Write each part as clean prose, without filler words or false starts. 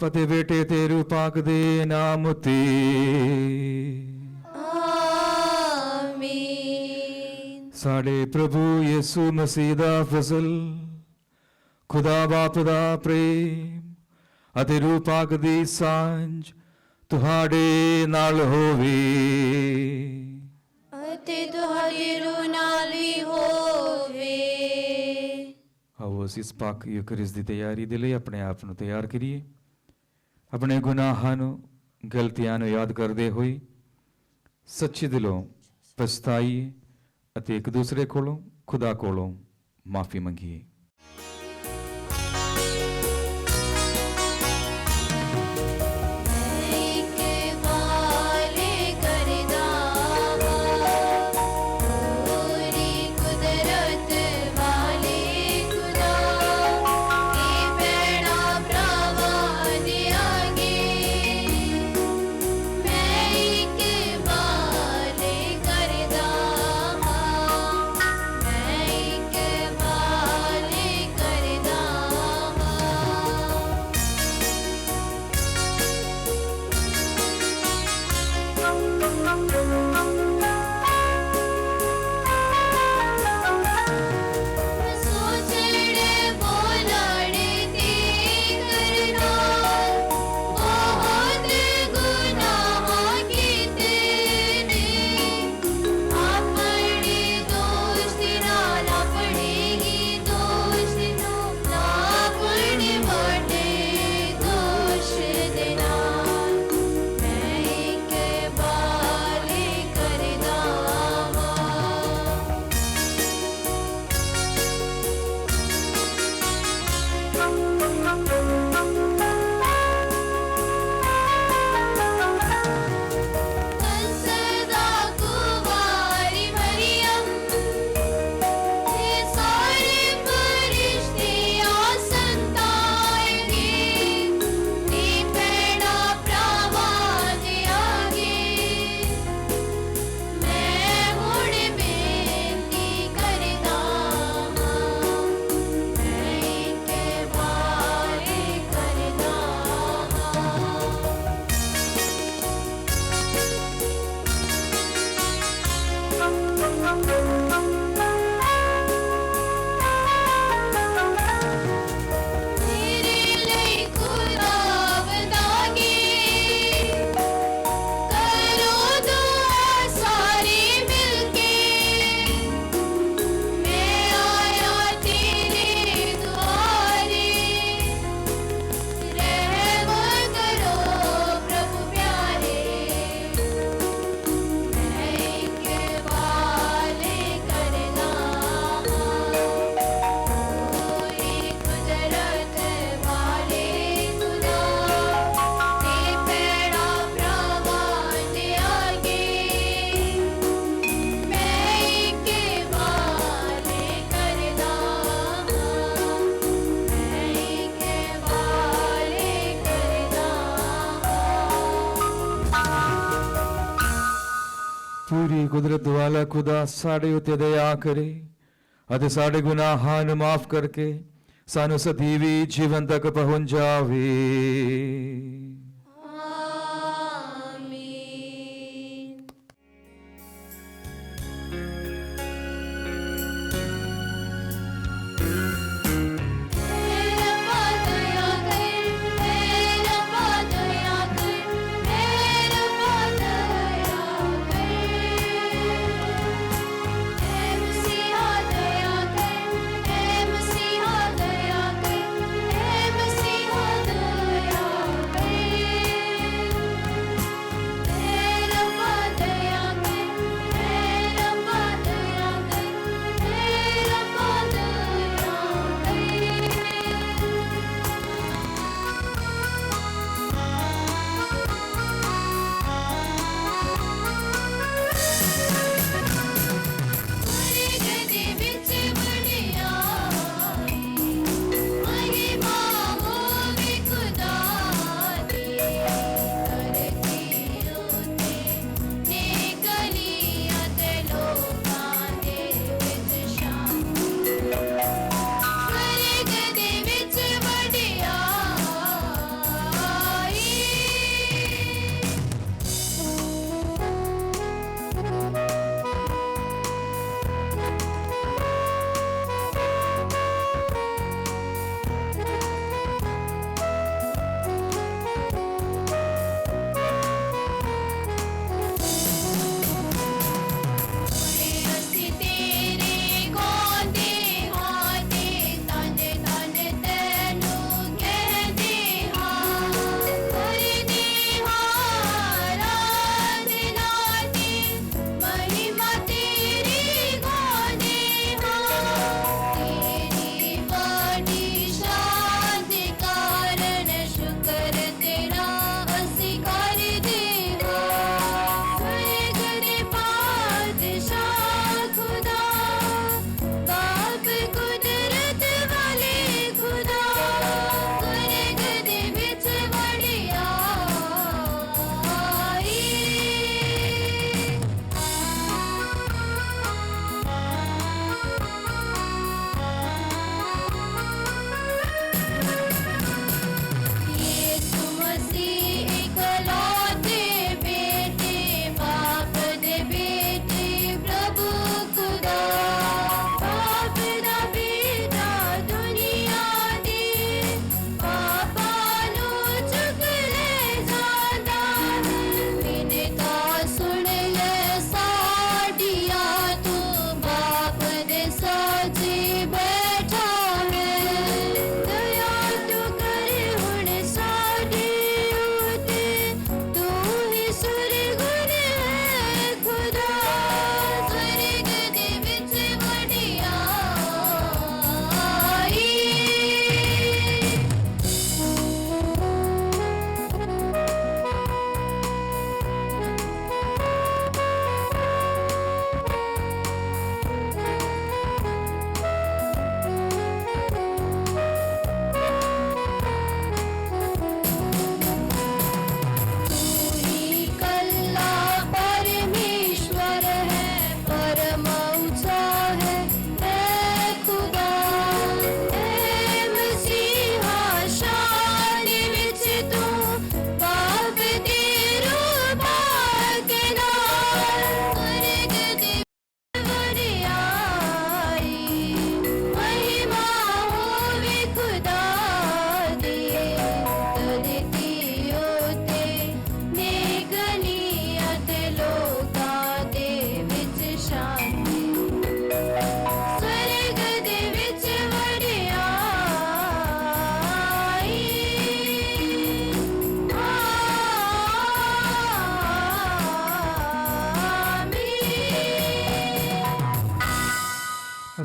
ਬਾਪ ਅਤੇ ਬੇਟੇ ਤੇ ਰੂਪਾਕ ਦੇ ਨਾਮ ਤੇ। ਆਮੀਨ। ਸਾਡੇ ਪ੍ਰਭੂ ਯਿਸੂ ਮਸੀਹ ਦਾ ਫਜ਼ਲ, ਖੁਦਾ ਬਾਪ ਦਾ ਪ੍ਰੇਮ ਅਤੇ ਰੂਪਾਕ ਦੀ ਸਾਂਝ ਤੁਹਾਡੇ ਨਾਲ ਹੋਵੇ। ਅਤੇ ਤੁਹਾਡੀ ਰੂਹ ਨਾਲ ਵੀ ਹੋਵੇ। ਆਓ ਅਸੀਂ ਇਸ ਪਾਕ ਯੂਕਰਿਸਤ ਦੀ ਤਿਆਰੀ ਦੇ ਲਈ ਆਪਣੇ ਆਪ ਨੂੰ ਤਿਆਰ ਕਰੀਏ। ਆਪਣੇ ਗੁਨਾਹਾਂ ਨੂੰ, ਗਲਤੀਆਂ ਨੂੰ ਯਾਦ ਕਰਦੇ ਹੋਏ ਸੱਚੇ ਦਿਲੋਂ ਪਛਤਾਈਏ ਅਤੇ ਇੱਕ ਦੂਸਰੇ ਕੋਲੋਂ, ਖੁਦਾ ਕੋਲੋਂ ਮਾਫੀ ਮੰਗੀਏ। ਪੂਰੀ ਕੁਦਰਤ ਵਾਲਾ ਖੁਦਾ ਸਾਡੇ ਉੱਤੇ ਦਇਆ ਕਰੇ ਅਤੇ ਸਾਡੇ ਗੁਨਾਹਾਂ ਨੂੰ ਮਾਫ ਕਰਕੇ ਸਾਨੂੰ ਸਦੀਵੀ ਜੀਵਨ ਤੱਕ ਪਹੁੰਚਾਵੇ।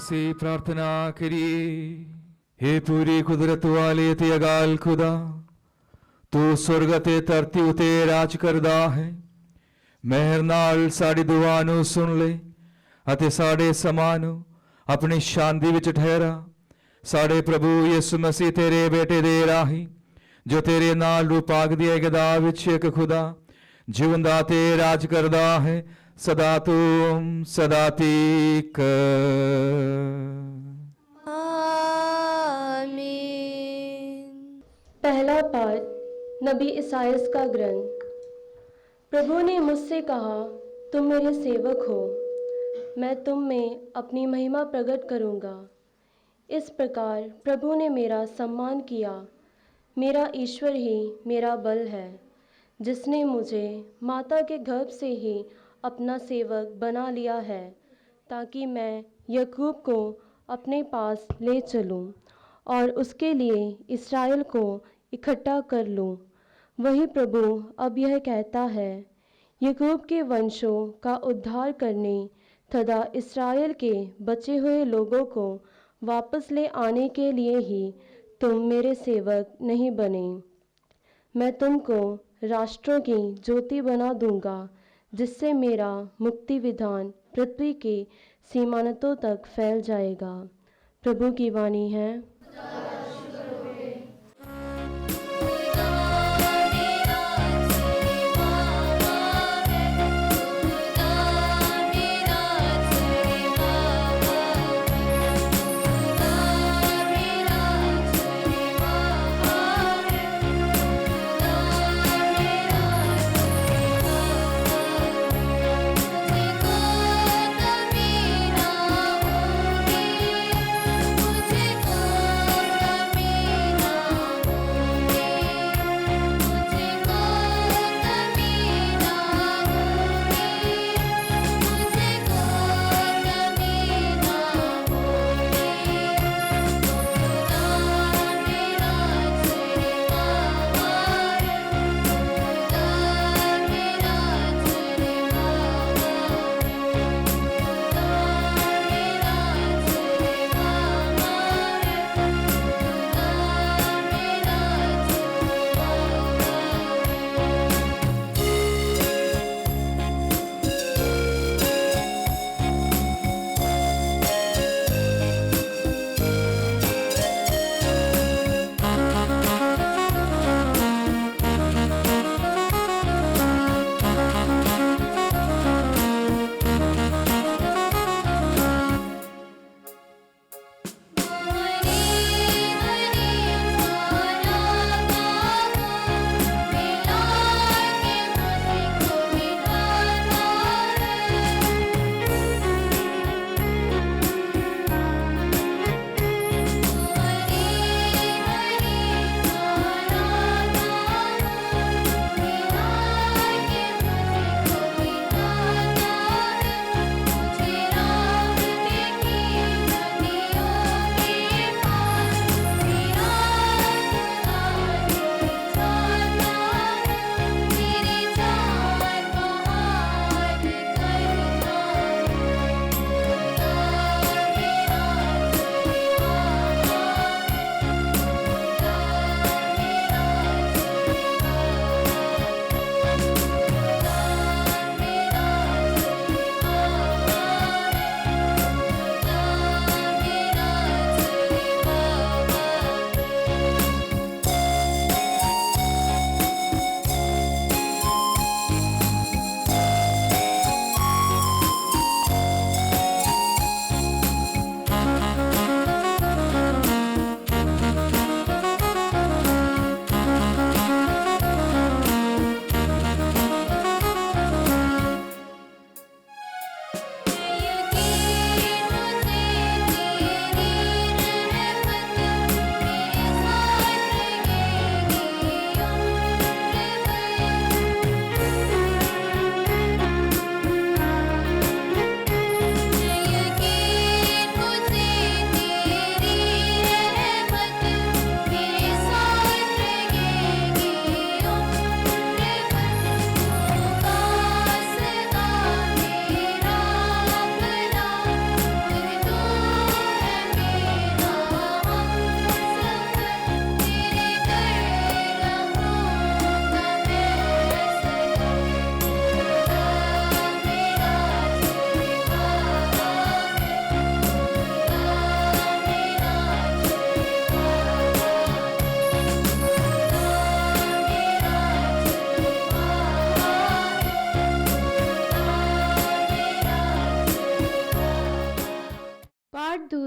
से प्रार्थना करिए। हे पूरी कुदरत वाले ते अगाल खुदा, तू स्वर्ग ते धरती उते राज करदा है। मेहर नाल साडी दुआ नू सुन ले अते साडे समां नू अपनी शांति विच ठहरा। साडे प्रभु यीशु मसीह तेरे बेटे दे राही, जो तेरे नाल रूपाग दी गदा विच एक खुदा जिवंदा ते राज करदा है सदा तुम सदा तीक। आमीन। पहला पाठ नबी इसायास का ग्रंथ। प्रभु ने मुझसे कहा, तुम मेरे सेवक हो, मैं तुम में अपनी महिमा प्रकट करूँगा। इस प्रकार प्रभु ने मेरा सम्मान किया। मेरा ईश्वर ही मेरा बल है, जिसने मुझे माता के गर्भ से ही अपना सेवक बना लिया है, ताकि मैं याकूब को अपने पास ले चलूं और उसके लिए इस्राएल को इकट्ठा कर लूं। वही प्रभु अब यह कहता है, याकूब के वंशों का उद्धार करने तथा इस्राएल के बचे हुए लोगों को वापस ले आने के लिए ही तुम मेरे सेवक नहीं बने। मैं तुमको राष्ट्रों की ज्योति बना दूंगा, जिससे मेरा मुक्ति विधान पृथ्वी के सीमांतों तक फैल जाएगा। प्रभु की वाणी है। मुझे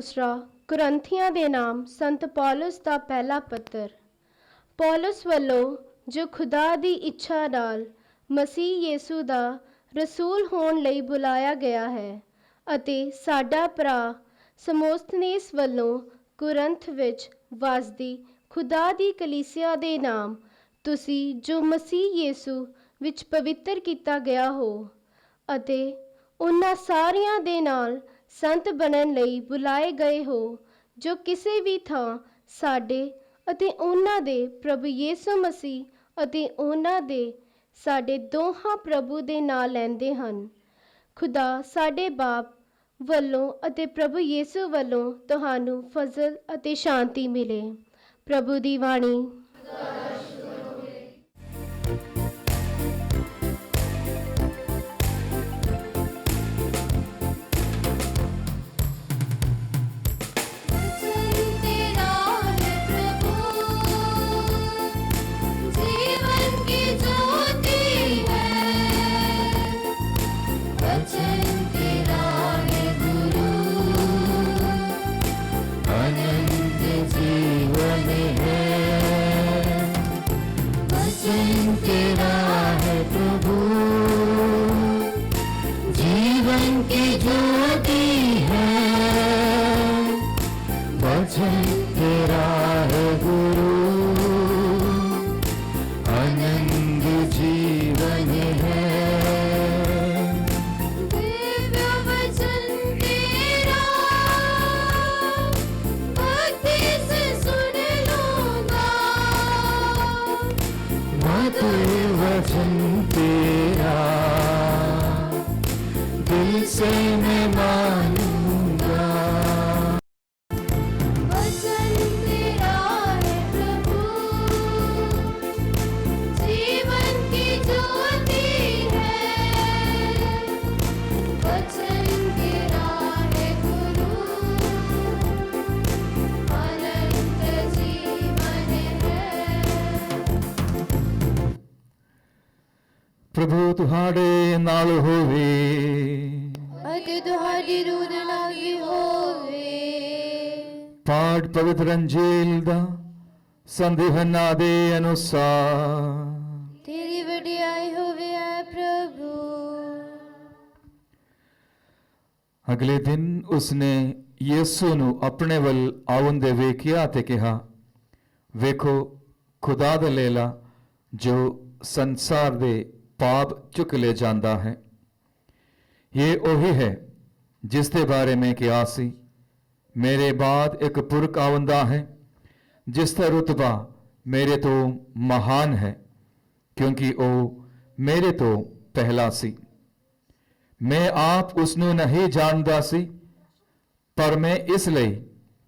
दूसरा कुरंथियां दे नाम संत पौलुस ਦਾ ਪਹਿਲਾ ਪੱਤਰ। ਪੌਲੁਸ ਵੱਲੋਂ ਜੋ ਖੁਦਾ ਦੀ ਇੱਛਾ ਨਾਲ ਮਸੀਹ ਯੇਸੂ ਦਾ ਰਸੂਲ ਹੋਣ ਲਈ ਬੁਲਾਇਆ ਗਿਆ ਹੈ, ਅਤੇ ਸਾਡਾ ਭਰਾ ਸਮੋਸਥਨੇਸ ਵੱਲੋਂ ਕੁਰੰਥ ਵਿੱਚ ਵਸਦੀ ਖੁਦਾ ਦੀ ਕਲੀਸਿਆ ਦੇ ਨਾਮ, ਤੁਸੀਂ ਜੋ ਮਸੀਹ ਯੇਸੂ ਵਿੱਚ ਪਵਿੱਤਰ ਕੀਤਾ ਗਿਆ ਹੋ ਅਤੇ ਉਹਨਾਂ ਸਾਰਿਆਂ ਦੇ ਨਾਲ ਸੰਤ ਬਣਨ ਲਈ ਬੁਲਾਏ ਗਏ ਹੋ, ਜੋ ਕਿਸੇ ਵੀ ਥਾਂ ਸਾਡੇ ਅਤੇ ਉਹਨਾਂ ਦੇ ਪ੍ਰਭੂ ਯੇਸੂ ਮਸੀਹ ਅਤੇ ਉਹਨਾਂ ਦੇ ਸਾਡੇ ਦੋਹਾਂ ਪ੍ਰਭੂ ਦੇ ਨਾਂ ਲੈਂਦੇ ਹਨ। ਖੁਦਾ ਸਾਡੇ ਬਾਪ ਵੱਲੋਂ ਅਤੇ ਪ੍ਰਭੂ ਯੇਸੂ ਵੱਲੋਂ ਤੁਹਾਨੂੰ ਫਜ਼ਲ ਅਤੇ ਸ਼ਾਂਤੀ ਮਿਲੇ। ਪ੍ਰਭੂ ਦੀ ਬਾਣੀ। ਪ੍ਰਭੂ ਤੁਹਾਡੇ ਨਾਲ ਹੋਵੇ ਅਤੇ ਤੁਹਾਡੀ ਰੂਹ ਨਾਲ ਵੀ ਹੋਵੇ। ਪਾਠ ਪਵਿੱਤਰ ਅੰਜੀਲ ਦਾ ਸੰਤ ਯੋਹੰਨਾ ਦੇ ਅਨੁਸਾਰ। ਤੇਰੀ ਵਡਿਆਈ ਹੋਵੇ ਐ ਪ੍ਰਭੂ। ਅਗਲੇ ਦਿਨ ਉਸਨੇ ਯਿਸੂ ਨੂੰ ਆਪਣੇ ਵੱਲ ਆਉਂਦੇ ਵੇਖਿਆ ਤੇ ਕਿਹਾ, ਵੇਖੋ ਖੁਦਾ ਦਾ ਲੇਲਾ ਜੋ ਸੰਸਾਰ ਦੇ ਪਾਪ ਚੁੱਕ ਲੈ ਜਾਂਦਾ ਹੈ। ਇਹ ਉਹੀ ਹੈ ਜਿਸ ਦੇ ਬਾਰੇ ਮੈਂ ਕਿਹਾ ਸੀ, ਮੇਰੇ ਬਾਅਦ ਇੱਕ ਪੁਰਖ ਆਉਂਦਾ ਹੈ ਜਿਸ ਦਾ ਰੁਤਬਾ ਮੇਰੇ ਤੋਂ ਮਹਾਨ ਹੈ, ਕਿਉਂਕਿ ਉਹ ਮੇਰੇ ਤੋਂ ਪਹਿਲਾ ਸੀ। ਮੈਂ ਆਪ ਉਸ ਨੂੰ ਨਹੀਂ ਜਾਣਦਾ ਸੀ, ਪਰ ਮੈਂ ਇਸ ਲਈ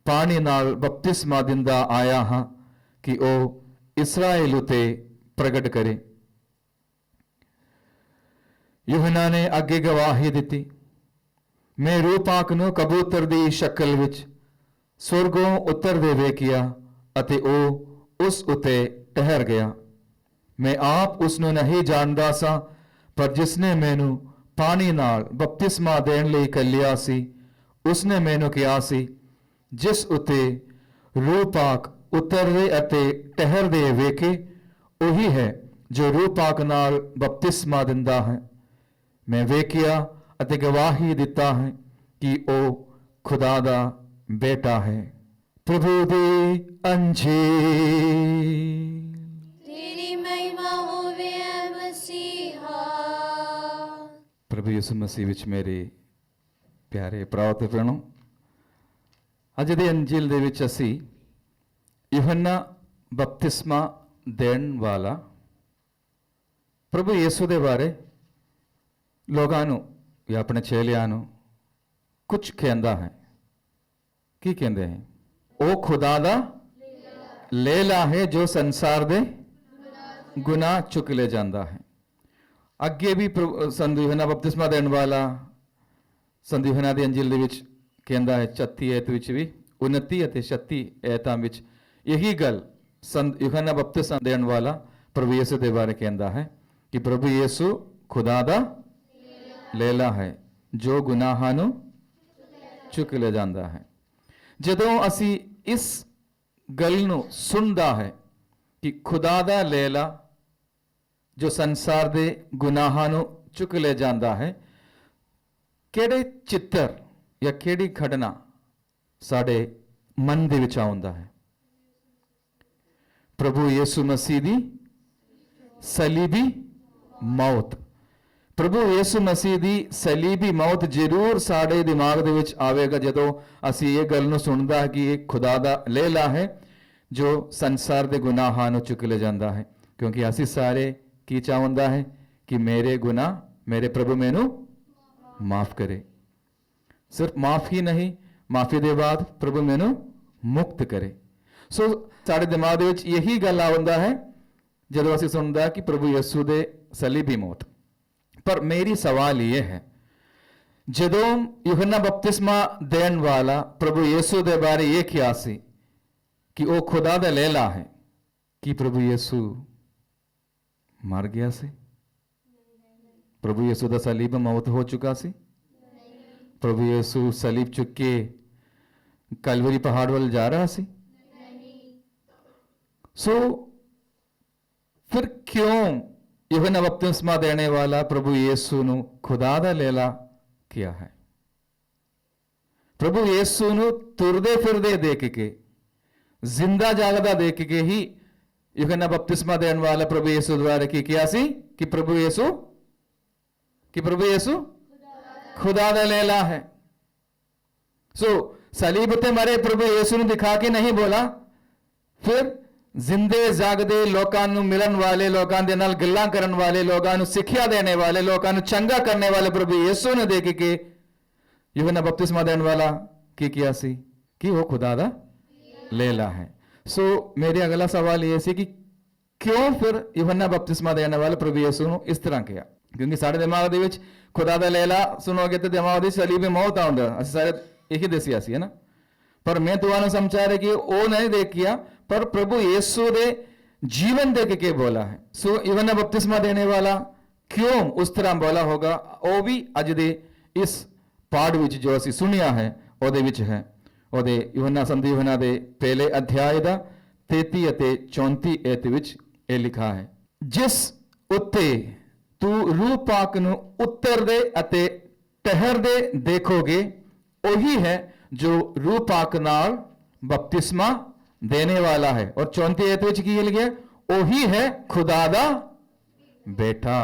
ਪਾਣੀ ਨਾਲ ਬਪਤਿਸਮਾ ਦਿੰਦਾ ਆਇਆ ਹਾਂ ਕਿ ਉਹ ਇਸਰਾਏਲ ਉਤੇ ਪ੍ਰਗਟ ਕਰੇ। ਯੋਹੰਨਾ ਨੇ ਅੱਗੇ ਗਵਾਹੀ ਦਿੱਤੀ, ਮੈਂ ਰੂਹ ਪਾਕ ਨੂੰ ਕਬੂਤਰ ਦੀ ਸ਼ਕਲ ਵਿੱਚ ਸੁਰਗੋਂ ਉਤਰਦੇ ਵੇਖਿਆ ਅਤੇ ਉਹ ਉਸ ਉਤੇ ਠਹਿਰ ਗਿਆ। ਮੈਂ ਆਪ ਉਸ ਨੂੰ ਨਹੀਂ ਜਾਣਦਾ ਸਾਂ, ਪਰ ਜਿਸਨੇ ਮੈਨੂੰ ਪਾਣੀ ਨਾਲ ਬਪਤਿਸਮਾ ਦੇਣ ਲਈ ਘੱਲਿਆ ਸੀ, ਉਸਨੇ ਮੈਨੂੰ ਕਿਹਾ ਸੀ, ਜਿਸ ਉਤੇ ਰੂਹ ਪਾਕ ਉਤਰਦੇ ਅਤੇ ਠਹਿਰਦੇ ਵੇਖੇ, ਉਹੀ ਹੈ ਜੋ ਰੂਹ ਪਾਕ ਨਾਲ ਬਪਤਿਸਮਾ ਦਿੰਦਾ ਹੈ। ਮੈਂ ਵੇਖਿਆ ਅਤੇ ਗਵਾਹੀ ਦਿੱਤਾ ਹੈ ਕਿ ਉਹ ਖੁਦਾ ਦਾ ਬੇਟਾ ਹੈ। ਪ੍ਰਭੂ ਦੀ ਅੰਜੀਲ। ਤੇਰੀ ਮਹਿਮਾ ਹੋਵੇ ਐ ਮਸੀਹਾ। ਪ੍ਰਭੂ ਯਿਸੂ ਮਸੀਹ ਵਿੱਚ ਮੇਰੇ ਪਿਆਰੇ ਭਰਾਓ ਤੇ ਭੈਣੋ, ਅੱਜ ਦੀ ਅੰਜੀਲ ਦੇ ਵਿੱਚ ਅਸੀਂ ਯੋਹੰਨਾ ਬਪਤਿਸਮਾ ਦੇਣ ਵਾਲਾ ਪ੍ਰਭੂ ਯਿਸੂ ਦੇ ਬਾਰੇ ਲੋਕਾਂ ਨੂੰ ਜਾਂ ਆਪਣੇ ਚੇਲਿਆਂ ਨੂੰ ਕੁਝ ਕਹਿੰਦਾ ਹੈ। ਕੀ ਕਹਿੰਦੇ ਹੈ? ਉਹ ਖੁਦਾ ਦਾ ਲੇਲਾ ਹੈ ਜੋ ਸੰਸਾਰ ਦੇ ਗੁਨਾਹ ਚੁੱਕ ਲੈ ਜਾਂਦਾ ਹੈ। ਅੱਗੇ ਵੀ ਸੰਤ ਯੋਹੰਨਾ ਬਪਤਿਸਮਾ ਦੇਣ ਵਾਲਾ ਸੰਤ ਯੋਹੰਨਾ ਦੀ ਅੰਜੀਲ ਦੇ ਵਿੱਚ ਕਹਿੰਦਾ ਹੈ, 36 ਐਤ ਵਿੱਚ ਵੀ 29 ਅਤੇ 36 ਐਤਾਂ ਵਿੱਚ ਇਹੀ ਗੱਲ ਸੰਤ ਯੋਹੰਨਾ ਬਪਤਿਸਮਾ ਦੇਣ ਵਾਲਾ ਪ੍ਰਭੂ ਯਿਸੂ ਦੇ ਬਾਰੇ ਕਹਿੰਦਾ ਹੈ ਕਿ ਪ੍ਰਭੂ ਯਿਸੂ ਖੁਦਾ ਦਾ ਲੇਲਾ ਹੈ ਜੋ ਗੁਨਾਹਾਂ ਨੂੰ ਚੁੱਕ ਲੈ ਜਾਂਦਾ ਹੈ। ਜਦੋਂ ਅਸੀਂ ਇਸ ਗੱਲ ਨੂੰ ਸੁਣਦਾ ਹੈ ਕਿ ਖੁਦਾ ਦਾ ਲੇਲਾ ਜੋ ਸੰਸਾਰ ਦੇ ਗੁਨਾਹਾਂ ਨੂੰ ਚੁੱਕ ਲੈ ਜਾਂਦਾ ਹੈ, ਕਿਹੜੇ ਚਿੱਤਰ ਜਾਂ ਕਿਹੜੀ ਘਟਨਾ ਸਾਡੇ ਮਨ ਦੇ ਵਿੱਚ ਆਉਂਦਾ ਹੈ? ਪ੍ਰਭੂ ਯਿਸੂ ਮਸੀਹ ਦੀ ਸਲੀਬੀ ਮੌਤ। ਪ੍ਰਭੂ ਯਿਸੂ ਮਸੀਹ ਦੀ ਸਲੀਬੀ ਮੌਤ ਜ਼ਰੂਰ ਸਾਡੇ ਦਿਮਾਗ ਦੇ ਵਿੱਚ ਆਵੇਗਾ ਜਦੋਂ ਅਸੀਂ ਇਹ ਗੱਲ ਨੂੰ ਸੁਣਦਾ ਹੈ ਕਿ ਇਹ ਖੁਦਾ ਦਾ ਲੇਲਾ ਹੈ ਜੋ ਸੰਸਾਰ ਦੇ ਗੁਨਾਹਾਂ ਨੂੰ ਚੁੱਕ ਲੈ ਜਾਂਦਾ ਹੈ। ਕਿਉਂਕਿ ਅਸੀਂ ਸਾਰੇ ਕੀ ਚਾਹੁੰਦਾ ਹੈ ਕਿ ਮੇਰੇ ਗੁਨਾਹ ਮੇਰੇ ਪ੍ਰਭੂ ਮੈਨੂੰ ਮਾਫ ਕਰੇ। ਸਿਰਫ ਮਾਫ ਹੀ ਨਹੀਂ, ਮਾਫੀ ਦੇ ਬਾਅਦ ਪ੍ਰਭੂ ਮੈਨੂੰ ਮੁਕਤ ਕਰੇ। ਸੋ ਸਾਡੇ ਦਿਮਾਗ ਦੇ ਵਿੱਚ ਇਹੀ ਗੱਲ ਆਉਂਦਾ ਹੈ ਜਦੋਂ ਅਸੀਂ ਸੁਣਦਾ ਕਿ ਪ੍ਰਭੂ ਯਿਸੂ ਦੇ ਸਲੀਬੀ ਮੌਤ। ਪਰ ਮੇਰੀ ਸਵਾਲ ਇਹ ਹੈ, ਜਦੋਂ ਯੂਹੰਨਾ ਬਪਤਿਸਮਾ ਦੇਣ ਵਾਲਾ ਪ੍ਰਭੂ ਯਿਸੂ ਦੇ ਬਾਰੇ ਇਹ ਕਿਹਾ ਸੀ ਕਿ ਉਹ ਖੁਦਾ ਦਾ ਲੇਲਾ ਹੈ, ਕਿ ਪ੍ਰਭੂ ਯਿਸੂ ਮਰ ਗਿਆ ਸੀ? ਪ੍ਰਭੂ ਯਿਸੂ ਦਾ ਸਲੀਬ ਮੌਤ ਹੋ ਚੁੱਕਾ ਸੀ? ਪ੍ਰਭੂ ਯਿਸੂ ਸਲੀਬ ਚੁੱਕ ਕੇ ਕਲਵਰੀ ਪਹਾੜ ਵੱਲ ਜਾ ਰਿਹਾ ਸੀ? ਸੋ ਫਿਰ ਕਿਉਂ ਯੂਹੰਨਾ ਬਪਤਿਸਮਾ ਦੇਣੇ ਵਾਲਾ ਪ੍ਰਭੂ ਯਿਸੂ ਨੂੰ ਖੁਦਾ ਦਾ ਲੇਲਾ ਕਿਹਾ ਹੈ? ਪ੍ਰਭੂ ਯਿਸੂ ਨੂੰ ਤੁਰਦੇ ਫਿਰਦੇ ਦੇਖ ਕੇ, ਜ਼ਿੰਦਾ ਜਾਗਦਾ ਦੇਖ ਕੇ ਹੀ ਯੂਹੰਨਾ ਬਪਤਿਸਮਾ ਦੇਣ ਵਾਲਾ ਪ੍ਰਭੂ ਯਿਸੂ ਦੁਆਰਾ ਕੀ ਕਿਹਾ ਸੀ ਕਿ ਪ੍ਰਭੂ ਯਿਸੂ ਖੁਦਾ ਦਾ ਲੇਲਾ ਹੈ। ਸੋ ਸਲੀਬ ਤੇ ਮਰੇ ਪ੍ਰਭੂ ਯਿਸੂ ਨੂੰ ਦਿਖਾ ਕੇ ਨਹੀਂ ਬੋਲਾ, ਫਿਰ ਜ਼ਿੰਦੇ ਜਾਗਦੇ ਲੋਕਾਂ ਨੂੰ ਮਿਲਣ ਵਾਲੇ, ਲੋਕਾਂ ਦੇ ਨਾਲ ਗੱਲਾਂ ਕਰਨ ਵਾਲੇ, ਲੋਕਾਂ ਨੂੰ ਸਿੱਖਿਆ ਦੇਣੇ ਵਾਲੇ, ਲੋਕਾਂ ਨੂੰ ਚੰਗਾ ਕਰਨੇ ਵਾਲੇ ਪ੍ਰਭੂ ਯਿਸੂ ਨੇ ਦੇਖ ਕੇ ਯੂਹੰਨਾ ਬਪਤਿਸਮਾ ਦੇਣ ਵਾਲਾ ਕੀ ਕਿਹਾ ਸੀ ਕਿ ਉਹ ਖੁਦਾ ਦਾ ਲੇਲਾ ਹੈ। ਸੋ ਮੇਰੇ ਅਗਲਾ ਸਵਾਲ ਇਹ ਸੀ ਕਿ ਕਿਉਂ ਫਿਰ ਯੂਹੰਨਾ ਬਪਤਿਸਮਾ ਦੇਣ ਵਾਲਾ ਪ੍ਰਭੂ ਯਿਸੂ ਨੂੰ ਇਸ ਤਰ੍ਹਾਂ ਕਿਹਾ? ਕਿਉਂਕਿ ਸਾਡੇ ਦਿਮਾਗ ਦੇ ਵਿੱਚ ਖੁਦਾ ਦਾ ਲੇਲਾ ਸੁਣੋਗੇ ਤੇ ਦਿਮਾਗ ਦੇ ਸਲੀਬ ਮੌਤ ਆਉਂਦਾ। ਅਸੀਂ ਸਾਰੇ ਇਹੀ ਦੱਸਿਆ ਸੀ, ਹੈ ਨਾ? ਪਰ ਮੈਂ ਤੁਹਾਨੂੰ ਸਮਝਾ ਰਿਹਾ ਕਿ ਉਹ ਨਹੀਂ ਦੇਖਿਆ, ਪਰ ਪ੍ਰਭੂ ਯਿਸੂ ਦੇ ਜੀਵਨ ਦੇਖ ਕੇ ਬੋਲਾ ਹੈ। ਸੋ ਯੂਹੰਨਾ ਬਪਤਿਸਮਾ ਦੇਣੇ ਵਾਲਾ ਕਿਉਂ ਉਸ ਤਰ੍ਹਾਂ ਬੋਲਾ ਹੋਗਾ, ਉਹ ਵੀ ਅੱਜ ਦੇ ਇਸ ਪਾਠ ਵਿੱਚ ਜੋ ਅਸੀਂ ਸੁਣਿਆ ਹੈ ਉਹਦੇ ਵਿੱਚ ਹੈ। ਉਹਦੇ ਸੰਤ ਯੂਹੰਨਾ ਦੇ ਪਹਿਲੇ ਅਧਿਆਇ ਦਾ 33 ਅਤੇ 34 ਐਤ ਵਿੱਚ ਇਹ ਲਿਖਾ ਹੈ, ਜਿਸ ਉੱਤੇ ਤੂੰ ਰੂਹ ਪਾਕ ਨੂੰ ਉਤਰਦੇ ਅਤੇ ਠਹਿਰਦੇ ਦੇਖੋਗੇ, ਉਹੀ ਹੈ ਜੋ ਰੂਹ ਪਾਕ ਨਾਲ ਬਪਤਿਸਮਾ ਦੇਣੇ ਵਾਲਾ ਹੈ। ਔਰ 34 ਐਤ ਵਿੱਚ ਕੀ ਲਿਖਿਆ? ਉਹੀ ਹੈ ਖੁਦਾ ਦਾ बेटा,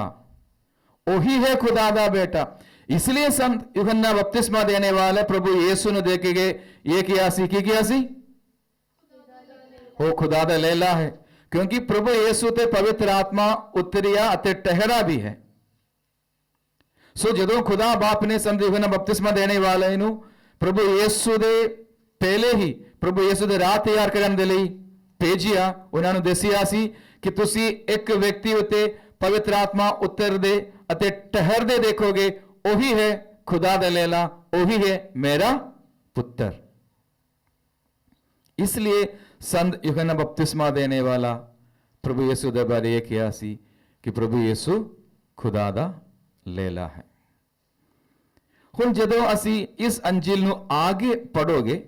वही है खुदा दा बेटा। इसलिए संत यूहन्ना बपतिस्मा देने वाले प्रभु यीशु ने देखे गए ये किया सी वो खुदा दा लैला है, क्योंकि प्रभु यीशु ते पवित्र आत्मा उतरिया अते ठहरा भी है। सो जदों खुदा बाप ने संत यूहन्ना बपतिस्मा देने वाले ਨੂੰ प्रभु यीशु ਦੇ ਪਹਿਲੇ ਹੀ प्रभु यीशु ਦੇ ਰਾਹ ਤਿਆਰ ਕਰਨ ਦੇ ਲਈ ਭੇਜਿਆ, ਉਹਨਾਂ ਨੂੰ ਦੱਸਿਆ ਸੀ ਕਿ ਤੁਸੀਂ ਇੱਕ ਵਿਅਕਤੀ ਉਤੇ ਪਵਿੱਤਰ ਆਤਮਾ ਉਤਰਦੇ ਅਤੇ ਠਹਿਰਦੇ ਦੇਖੋਗੇ, ਉਹੀ ਹੈ खुदा ਦਾ ਲੇਲਾ, ਉਹੀ ਹੈ मेरा पुत्र। इसलिए संत यूहन्ना बपतिस्मा देने वाला प्रभु यीशु ਦੇ ਬਾਰੇ ਇਹ ਕਿਹਾ ਸੀ ਕਿ प्रभु यीशु खुदा ਦਾ ਲੇਲਾ ਹੈ। ਹੁਣ ਜਦੋਂ ਅਸੀਂ ਇਸ ਅੰਜੀਲ ਨੂੰ ਆਗੇ ਪੜੋਗੇ,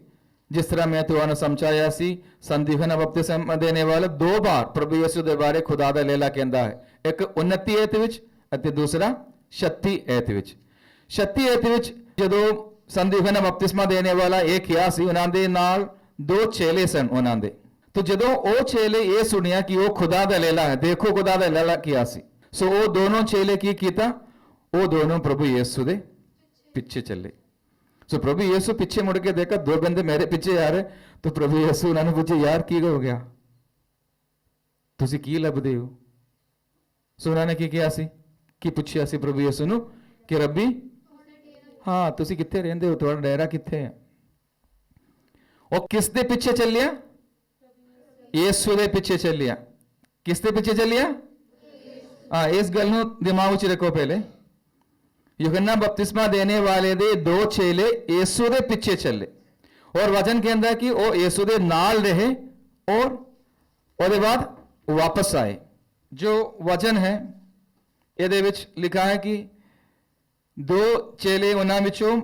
ਜਿਸ ਤਰ੍ਹਾਂ ਮੈਂ ਤੁਹਾਨੂੰ ਸਮਝਾਇਆ ਸੀ, ਸੰਤ यूहन्ना बपतिस्मा देने वाला दो बार प्रभु यीशु ਦੇ ਬਾਰੇ खुदा ਦਾ ਲੇਲਾ ਕਹਿੰਦਾ ਹੈ, ਇੱਕ 29 ਐਤ ਵਿੱਚ ਅਤੇ ਦੂਸਰਾ 36 ਐਤ ਵਿੱਚ। 36 ਐਤ ਵਿੱਚ ਜਦੋਂ ਸੰਤ यूहन्ना बपतिस्मा देने वाला ਇਹ ਕਿਹਾ ਸੀ, ਉਹਨਾਂ ਦੇ ਨਾਲ ਦੋ ਚੇਲੇ ਸਨ ਉਹਨਾਂ ਦੇ। तो ਜਦੋਂ ਉਹ ਚੇਲੇ ਇਹ ਸੁਣਿਆ ਕਿ ਉਹ खुदा ਦਾ ਲੇਲਾ ਹੈ, ਦੇਖੋ खुदा ਦਾ ਲੇਲਾ ਕਿਹਾ ਸੀ, ਸੋ ਉਹ ਦੋਨੋਂ ਚੇਲੇ ਕੀ ਕੀਤਾ, ਉਹ ਦੋਨੋਂ प्रभु यीशु ਦੇ ਪਿੱਛੇ ਚੱਲੇ। सो प्रभु यीशु पीछे मुड़ के देखा दो बंदे मेरे पीछे आ रहे, तो प्रभु यीशु उन्होंने पूछे यार की हो गया, तुसी की लभदे हो? सो उन्होंने की किया सी की पूछया सी प्रभु यीशु नु कि रब्बी हाँ तुसी कित्थे रहंदे हो, तुहाडा डेरा कित्थे है? और किस दे पीछे चलिया? यीशु दे पीछे चलिया। किस दे पीछे चलिया? हाँ, इस गल नु दिमाग विच रखो। पहले यूहन्ना बपतिस्मा देने वाले दे दो चेले यीशु दे पीछे चले, और वचन कहता है कि वो यीशु दे नाल रहे और उसके बाद वापस आए। जो वचन है ये विच लिखा है कि दो चेले उन्हां विचों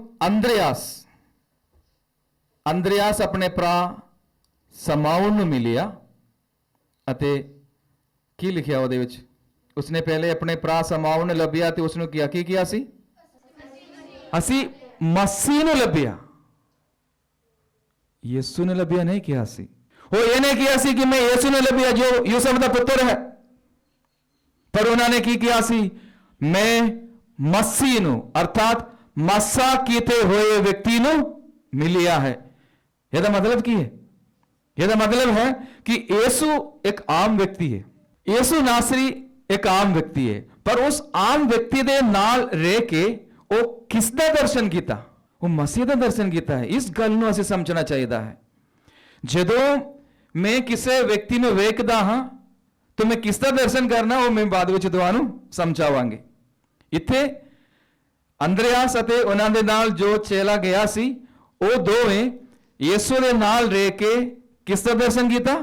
ਅੰਦਰਿਆਸ ਆਪਣੇ ਭਰਾ ਸਮਾਉਨ ਨੂੰ ਮਿਲਿਆ ਅਤੇ ਕੀ ਲਿਖਿਆ ਉਹਦੇ ਵਿੱਚ? ਉਸਨੇ ਪਹਿਲੇ ਆਪਣੇ ਭਰਾ ਸਮਾਉਨ ਨੂੰ ਲੱਭਿਆ ਤੇ ਉਸ ਨੂੰ ਕੀ ਕਿਹਾ ਸੀ? ਅਸੀਂ ਮਸੀਹ ਨੂੰ ਲੱਭਿਆ, ਯਿਸੂ ਨੇ ਲੱਭਿਆ ਨਹੀਂ ਕਿਹਾ ਸੀ। ਉਹ ਇਹ ਨਹੀਂ ਕਿਹਾ ਸੀ ਕਿ ਮੈਂ ਯਿਸੂ ਨੇ ਲੱਭਿਆ ਜੋ ਯੂਸਫ ਦਾ ਪੁੱਤਰ ਹੈ, ਪਰ ਉਹਨਾਂ ਨੇ ਕੀ ਕਿਹਾ ਸੀ? ਮੈਂ ਮਸੀਹ ਨੂੰ ਅਰਥਾਤ ਮਸਾ ਕੀਤੇ ਹੋਏ ਵਿਅਕਤੀ ਨੂੰ ਮਿਲਿਆ ਹੈ। ਇਹਦਾ ਮਤਲਬ ਕੀ ਹੈ? ਇਹਦਾ ਮਤਲਬ ਹੈ ਕਿ ਯਿਸੂ ਇੱਕ ਆਮ ਵਿਅਕਤੀ ਹੈ, ਯਿਸੂ ਨਾਸਰੀ ਇੱਕ ਆਮ ਵਿਅਕਤੀ ਹੈ, ਪਰ ਉਸ ਆਮ ਵਿਅਕਤੀ ਦੇ ਨਾਲ ਰਹਿ ਕੇ ਉਹ ਕਿਸ ਦਾ ਦਰਸ਼ਨ ਕੀਤਾ? ਉਹ ਮਸੀਹ ਦਾ ਦਰਸ਼ਨ ਕੀਤਾ ਹੈ। ਇਸ ਗੱਲ ਨੂੰ ਅਸੀਂ ਸਮਝਣਾ ਚਾਹੀਦਾ ਹੈ। ਜਦੋਂ ਮੈਂ ਕਿਸੇ ਵਿਅਕਤੀ ਨੂੰ ਵੇਖਦਾ ਹਾਂ ਤਾਂ ਮੈਂ ਕਿਸ ਦਾ ਦਰਸ਼ਨ ਕਰਨਾ, ਉਹ ਮੈਂ ਬਾਅਦ ਵਿੱਚ ਤੁਹਾਨੂੰ ਸਮਝਾਵਾਂਗੇ। ਇੱਥੇ ਅੰਦਰਿਆਸ ਅਤੇ ਉਹਨਾਂ ਦੇ ਨਾਲ ਜੋ ਚੇਲਾ ਗਿਆ ਸੀ, ਉਹ ਦੋਵੇਂ ਯਿਸੂ ਦੇ ਨਾਲ ਰਹਿ ਕੇ ਕਿਸ ਦਾ ਦਰਸ਼ਨ ਕੀਤਾ?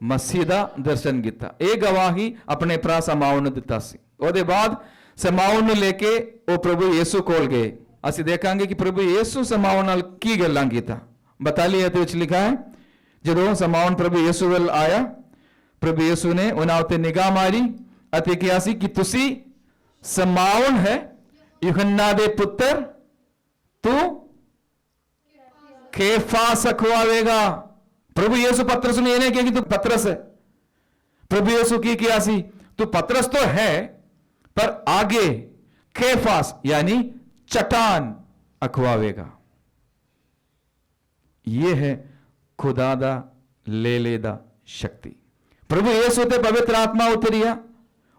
ਮਸੀਹ ਦਾ ਦਰਸ਼ਨ ਕੀਤਾ। ਇਹ ਗਵਾਹੀ ਆਪਣੇ ਭਰਾ ਸਮਾਉਨ ਨੂੰ ਦਿੱਤਾ ਸੀ। ਉਹਦੇ ਬਾਅਦ ਸਮਾਉਨ ਨੂੰ ਲੈ ਕੇ ਉਹ ਪ੍ਰਭੂ ਯਿਸੂ ਕੋਲ ਗਏ। ਅਸੀਂ ਦੇਖਾਂਗੇ ਕਿ ਪ੍ਰਭੂ ਯਿਸੂ ਸਮਾਉਨ ਨਾਲ ਕੀ ਗੱਲਾਂ ਕੀਤਾ। 42 ਅਧਿਆਇ ਵਿੱਚ ਲਿਖਾ ਹੈ, ਜਦੋਂ ਸਮਾਉਨ ਪ੍ਰਭੂ ਯਿਸੂ ਵੱਲ ਆਇਆ, ਪ੍ਰਭੂ ਯਿਸੂ ਨੇ ਉਹਨਾਂ ਉੱਤੇ ਨਿਗਾਹ ਮਾਰੀ ਅਤੇ ਕਿਹਾ ਸੀ ਕਿ ਤੁਸੀਂ ਸਮਾਉਨ ਹੈ, ਯੂਹੰਨਾ ਦੇ ਪੁੱਤਰ, ਤੂੰ ਕੇਫਾਸ ਖਵਾਵੇਗਾ। ਪ੍ਰਭੂ ਯਿਸੂ ਪਤਰਸ ਨੂੰ ਇਹ ਨਹੀਂ ਕਿਹਾ ਕਿ ਤੂੰ ਪਤਰਸ ਹੈ। ਪ੍ਰਭੂ ਯਿਸੂ ਕੀ ਕਿਹਾ ਸੀ? ਤੂੰ ਪਤਰਸ तो है, पर आगे केफास यानी चट्टान अखवावेगा। यह है खुदा दा लेले दा शक्ति। प्रभु यीशु ते पवित्र आत्मा उतरिया,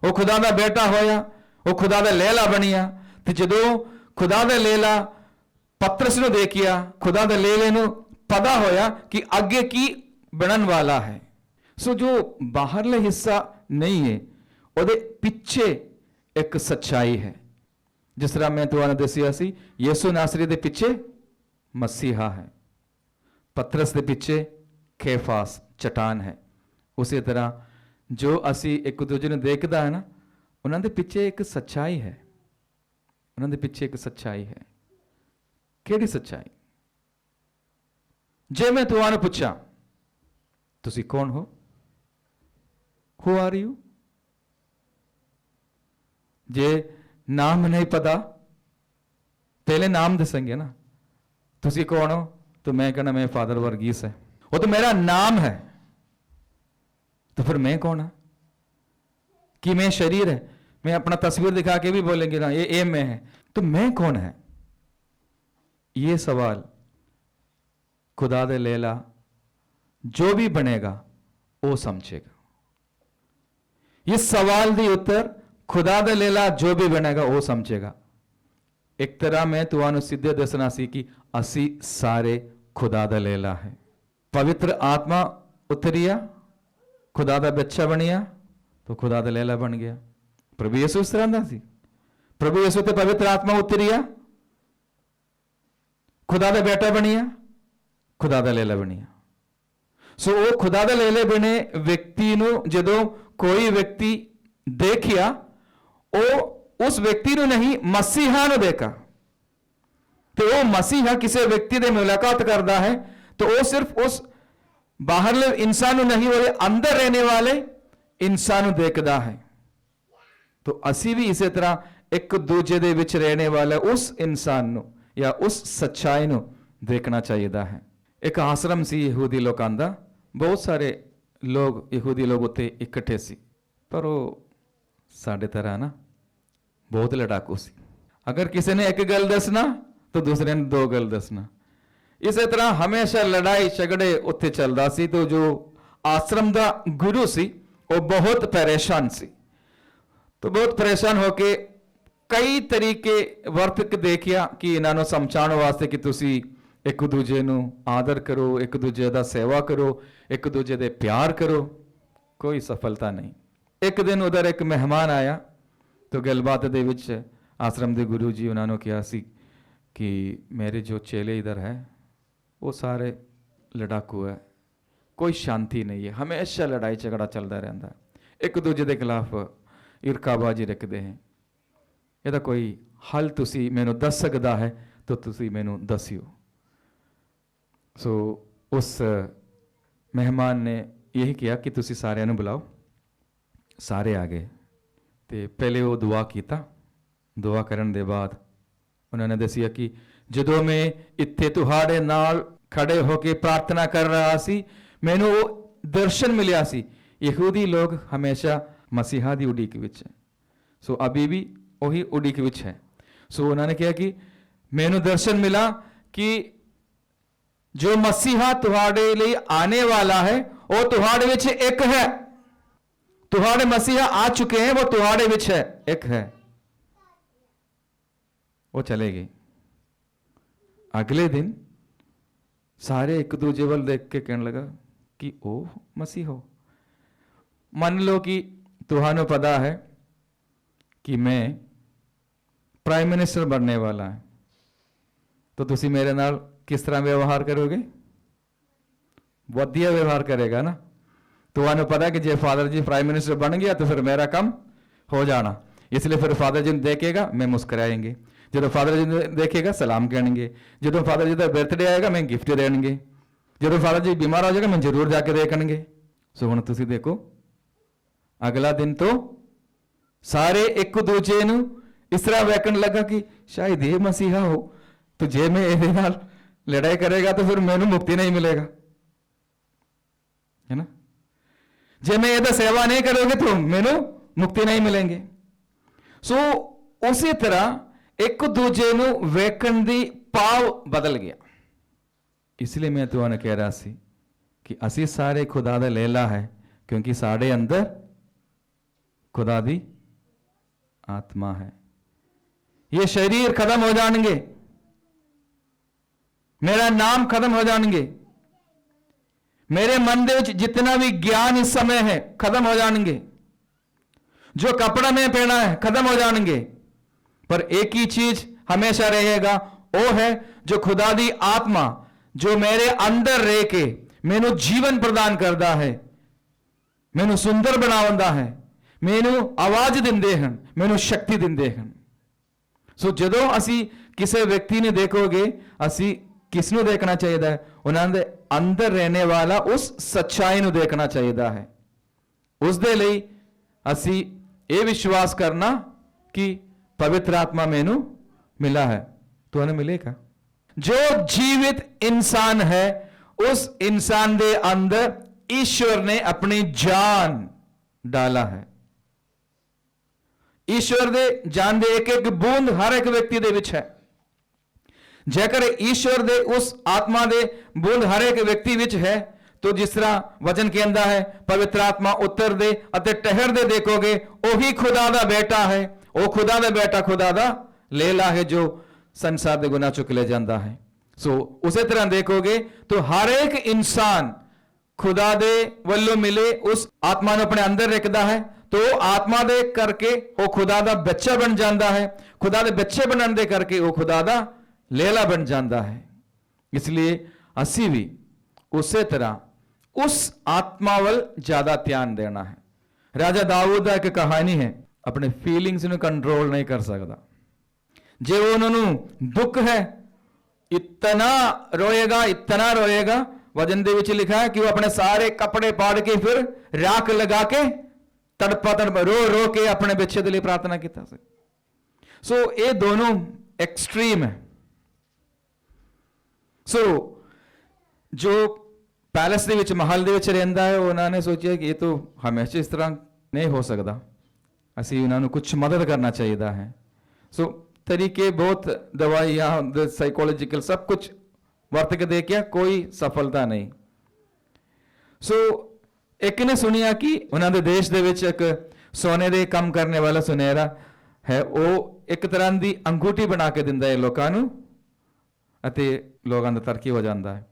वो खुदा दा बेटा होया, वो खुदा दा लेला बनिया। ते जदों खुदा दा लेला पतरस ਨੂੰ ਦੇਖਿਆ, खुदा दा लेले ਨੂੰ पता होया कि आगे की बनन वाला है। सो जो बाहरला हिस्सा नहीं है, ਉਹਦੇ ਪਿੱਛੇ ਇੱਕ ਸੱਚਾਈ ਹੈ। ਜਿਸ ਤਰ੍ਹਾਂ ਮੈਂ ਤੁਹਾਨੂੰ ਦੱਸਿਆ ਸੀ, ਯਿਸੂ ਨਾਸਰੀ ਦੇ ਪਿੱਛੇ ਮਸੀਹਾ ਹੈ, ਪਤਰਸ ਦੇ ਪਿੱਛੇ ਕੇਫਾਸ ਚਟਾਨ ਹੈ। ਉਸੇ ਤਰ੍ਹਾਂ ਜੋ ਅਸੀਂ ਇੱਕ ਦੂਜੇ ਨੂੰ ਦੇਖਦਾ ਹੈ ਨਾ, ਉਹਨਾਂ ਦੇ ਪਿੱਛੇ ਇੱਕ ਸੱਚਾਈ ਹੈ। ਉਹਨਾਂ ਦੇ ਪਿੱਛੇ ਇੱਕ ਸੱਚਾਈ ਹੈ। ਕਿਹੜੀ ਸੱਚਾਈ? ਜੇ ਮੈਂ ਤੁਹਾਨੂੰ ਪੁੱਛਾਂ ਤੁਸੀਂ ਕੌਣ ਹੋ? Who are you? ਜੇ ਨਾਮ ਨਹੀਂ ਪਤਾ, ਪਹਿਲੇ ਨਾਮ ਦੱਸेंगे ਨਾ, ਤੁਸੀਂ ਕੌਣ ਹੋ? तो मैं कहना मैं फादर वर्गीस है, वो तो मेरा नाम है। तो फिर मैं कौन है? कि मैं शरीर है, मैं अपना तस्वीर दिखा के भी बोलेंगे ना ये मैं है, तो मैं कौन है? ये सवाल खुदा दे लेला जो भी बनेगा वो समझेगा। ये सवाल दी उत्तर खुदा दे लेला जो भी बनेगा वो समझेगा। एक तरह मैं ਤੁਹਾਨੂੰ ਸਿੱਧੇ ਦੱਸਣਾ ਸੀ ਕਿ ਅਸੀਂ ਸਾਰੇ खुदा ਦਾ ਲੇਲਾ ਹੈ। पवित्र आत्मा उतरिया, खुदा ਦਾ ਬੱਚਾ ਬਣਿਆ, तो खुदा ਦਾ ਲੇਲਾ ਬਣ ਗਿਆ। प्रभु यीशु इस तरह ਦਾ ਸੀ। प्रभु यीशु ਤੇ पवित्र आत्मा उतरिया, खुदा ਦਾ बेटा ਬਣਿਆ, खुदा ਦਾ ਲੇਲਾ ਬਣਿਆ। ਸੋ ਉਹ खुदा ਦਾ ਲੇਲੇ ਬਣੇ ਵਿਅਕਤੀ ਨੂੰ ਜਦੋਂ ਕੋਈ ਵਿਅਕਤੀ ਦੇਖਿਆ, ਉਹ उस व्यक्ति ਨੂੰ नहीं मसीहा ਨੂੰ देखा। तो वो मसीहा किसी व्यक्ति से मुलाकात करता है तो वो सिर्फ उस बाहरले इंसान ਨੂੰ नहीं, वो अंदर रहने वाले इंसान ਨੂੰ देखता है। तो ਅਸੀਂ भी इसी तरह एक दूजे ਦੇ ਵਿੱਚ रहने वाले उस इंसान ਨੂੰ या उस सच्चाई ਨੂੰ देखना चाहिए है। एक आश्रम सी यहूदी लोगों ਦਾ, बहुत सारे लोग यहूदी लोग ਉੱਥੇ ਇਕੱਠੇ ਸੀ, पर वो ਸਾਡੇ ਤਰ੍ਹਾਂ ਨਾ बहुत लड़ाकू सी। अगर किसी ने एक गल दसना तो दूसरे ने दो गल दसना। इसी तरह हमेशा लड़ाई झगड़े उत्थे चलता सी। तो जो आश्रम का गुरु सी वो बहुत परेशान सी। तो बहुत परेशान होके कई तरीके वर्त के देखिया कि इन्होंने समझाने वास्ते कि तुसी एक दूजे नू आदर करो, एक दूजे का सेवा करो, एक दूजे दे प्यार करो। कोई सफलता नहीं। एक दिन उधर एक मेहमान आया तो गलबात ਦੇ ਵਿੱਚ आश्रम ਦੇ गुरु जी उन्होंने कहा सी कि मेरे जो चेले इधर है वो सारे लड़ाकू है, कोई शांति नहीं है, हमेशा लड़ाई झगड़ा चलता रहता है, एक दूजे के खिलाफ ईर्खाबाजी रखते हैं। ਇਹਦਾ कोई हल तुसी मैनू दस सकता है तो तुसी मैनू दसियो। ਸੋ ਉਸ ਮਹਿਮਾਨ ਨੇ ਇਹੀ ਕਿਹਾ ਕਿ ਤੁਸੀਂ ਸਾਰਿਆਂ ਨੂੰ ਬੁਲਾਓ। ਸਾਰੇ ਆ ਗਏ ਤੇ ਪਹਿਲੇ ਉਹ ਦੁਆ ਕੀਤਾ। ਦੁਆ ਕਰਨ ਦੇ ਬਾਅਦ ਉਹਨਾਂ ਨੇ ਦੱਸਿਆ ਕਿ ਜਦੋਂ ਮੈਂ ਇੱਥੇ ਤੁਹਾਡੇ ਨਾਲ ਖੜੇ ਹੋ ਕੇ ਪ੍ਰਾਰਥਨਾ ਕਰ ਰਿਹਾ ਸੀ, ਮੈਨੂੰ ਉਹ ਦਰਸ਼ਨ ਮਿਲਿਆ ਸੀ। ਯਹੂਦੀ ਲੋਕ ਹਮੇਸ਼ਾ ਮਸੀਹਾ ਦੀ ਉਡੀਕ ਵਿੱਚ ਹੈ, ਸੋ ਅਭੀ ਵੀ ਉਹੀ ਉਡੀਕ ਵਿੱਚ ਹੈ। ਸੋ ਉਹਨਾਂ ਨੇ ਕਿਹਾ ਕਿ ਮੈਨੂੰ ਦਰਸ਼ਨ ਮਿਲਾ ਕਿ ਜੋ ਮਸੀਹਾ ਤੁਹਾਡੇ ਲਈ ਆने वाला है ਉਹ ਤੁਹਾਡੇ ਵਿੱਚ ਇੱਕ ਹੈ। ਤੁਹਾਡੇ ਮਸੀਹਾ ਆ ਚੁੱਕੇ हैं, वो ਤੁਹਾਡੇ ਵਿੱਚ है, ਇੱਕ ਹੈ। ਉਹ ਚਲੇ ਗਏ। ਅਗਲੇ ਦਿਨ ਸਾਰੇ ਇੱਕ ਦੂਜੇ ਵੱਲ ਦੇਖ ਕੇ ਕਹਿਣ ਲੱਗਾ ਕਿ ਉਹ ਮਸੀਹ ਹੋ। ਮੰਨ ਲਓ ਕਿ ਤੁਹਾਨੂੰ ਪਤਾ ਹੈ ਕਿ ਮੈਂ ਪ੍ਰਾइम मिनिस्टर बनने वाला है, तो ਤੁਸੀਂ ਮੇਰੇ ਨਾਲ किस तरह व्यवहार करोगे? ਵਧੀਆ व्यवहार करेगा ना। ਤੁਹਾਨੂੰ ਪਤਾ ਕਿ ਜੇ ਫਾਦਰ ਜੀ ਪ੍ਰਾइम मिनिस्टर बन गया तो फिर मेरा काम हो जाना, इसलिए फिर फादर जी देखेगा मैं मुस्कुराएंगे, ਜਦੋਂ ਫਾਦਰ ਜੀ ਦੇਖੇਗਾ ਸਲਾਮ ਕਹਿਣਗੇ, ਜਦੋਂ ਫਾਦਰ ਜੀ ਦਾ ਬਰਥਡੇ ਆਏਗਾ ਮੈਂ ਗਿਫਟ ਦੇਣਗੇ, ਜਦੋਂ ਫਾਦਰ ਜੀ ਬਿਮਾਰ ਹੋ ਜਾਏਗਾ ਮੈਂ ਜ਼ਰੂਰ ਜਾ ਕੇ ਦੇਖਣਗੇ। ਸੋ ਹੁਣ ਤੁਸੀਂ ਦੇਖੋ ਅਗਲਾ ਦਿਨ ਤੋਂ ਸਾਰੇ ਇੱਕ ਦੂਜੇ ਨੂੰ ਇਸ ਤਰ੍ਹਾਂ ਵੇਖਣ ਲੱਗਾ ਕਿ ਸ਼ਾਇਦ ਇਹ ਮਸੀਹਾ ਹੋ, तो जे मैं ਇਹਦੇ ਨਾਲ लड़ाई करेगा तो फिर मैनू मुक्ति नहीं मिलेगा, है ना। जे मैं ਇਹਦਾ सेवा नहीं करोगे तो मैनू मुक्ति नहीं मिलेंगे। सो उसी तरह एक दूजे ਨੂੰ ਵੇਖਣ ਦੀ ਭਾਵ ਬਦਲ ਗਿਆ। इसलिए मैं ਤੁਹਾਨੂੰ ਕਹਿ ਰਿਹਾ ਸੀ कि ਅਸੀਂ ਸਾਰੇ खुदा ਦਾ ਲੇਲਾ है, क्योंकि ਸਾਡੇ अंदर खुदा ਦੀ आत्मा है। ये शरीर खत्म हो जाएंगे, मेरा नाम खत्म हो जाएंगे, मेरे मन दे विच जितना भी ज्ञान इस समय है खत्म हो जाएंगे, जो कपड़ा में पहना है खत्म हो जाएंगे, पर एक ही चीज हमेशा रहेगा, वो है जो खुदा दी आत्मा जो मेरे अंदर रह के मैनू जीवन प्रदान करता है, मैनू सुंदर बनावंदा है, मैनू आवाज दिंदे हैं, मैनू शक्ति दिंदे हैं। सो जदों असी किसी व्यक्ति ने देखोगे असी किस ਨੂੰ देखना चाहिए है? ਉਹਨਾਂ ਦੇ ਅੰਦਰ रहने वाला उस सच्चाई ਨੂੰ देखना चाहिए है। ਉਸ ਦੇ ਲਈ ਅਸੀਂ ਇਹ ਵਿਸ਼ਵਾਸ ਕਰਨਾ कि पवित्र आत्मा ਮੈਨੂੰ मिला है। ਤੁਹਾਨੂੰ मिलेगा। जो जीवित इंसान है उस इंसान ਦੇ अंदर ईश्वर ने अपनी जान डाला है। ईश्वर ਦੇ जान ਦੇ एक एक बूंद हर एक व्यक्ति ਦੇ ਵਿੱਚ ਹੈ। जेकर ईश्वर दे उस आत्मा दे बूंद हर एक व्यक्ति विच है, तो जिस तरह वचन कहता है पवित्र आत्मा उतर दे अते ठहर दे देखोगे ओही खुदा दा बेटा है, ओ खुदा दा बेटा खुदा दा लेला है जो संसार दे गुनाह चुक ले जाता है। सो उसी तरह देखोगे तो हर एक इंसान खुदा दे वल्लों मिले उस आत्मा ने अपने अंदर रखता है, तो आत्मा दे करके वो खुदा दा बच्चा बन जाता है, खुदा दे बच्चे बनने दे करके वो खुदा दा लेला बन जाता है। इसलिए असी भी उसी तरह उस आत्मा वल ज्यादा ध्यान देना है। राजा दाऊद का एक कहानी है, अपने फीलिंग्स ਨੂੰ कंट्रोल नहीं कर सकता। जे उन्होंने दुख है इतना रोएगा, वजन दे विच लिखा है कि वो अपने सारे कपड़े पाड़ के फिर राख लगा के तड़पा रो रो के अपने बच्चे के लिए प्रार्थना किया। सो ये दोनों एक्सट्रीम है। सो जो पैलेस ਦੇ ਵਿੱਚ महल ਦੇ ਵਿੱਚ ਰਹਿੰਦਾ ਹੈ ਉਹਨਾਂ ਨੇ ਸੋਚਿਆ ਕਿ ਇਹ तो हमेशा इस तरह नहीं हो सकता, ਅਸੀਂ ਉਹਨਾਂ ਨੂੰ ਕੁਝ ਮਦਦ ਕਰਨਾ ਚਾਹੀਦਾ है। सो तरीके बहुत दवाइयाँ साइकोलॉजिकल सब कुछ ਵਰਤ ਕੇ ਦੇਖਿਆ, कोई सफलता नहीं। सो ਇੱਕ ਨੇ ਸੁਣਿਆ ਕਿ ਉਹਨਾਂ ਦੇ ਦੇਸ਼ ਦੇ ਵਿੱਚ ਇੱਕ ਸੋਨੇ ਦੇ ਕੰਮ ਕਰਨੇ ਵਾਲਾ ਸੁਨਹਿਰਾ ਹੈ, ਉਹ ਇੱਕ ਤਰ੍ਹਾਂ ਦੀ ਅੰਗੂਠੀ ਬਣਾ ਕੇ ਦਿੰਦਾ ਹੈ ਲੋਕਾਂ ਨੂੰ ਅਤੇ ਲੋਕਾਂ ਦਾ ਤਰੱਕੀ ਹੋ ਜਾਂਦਾ ਹੈ।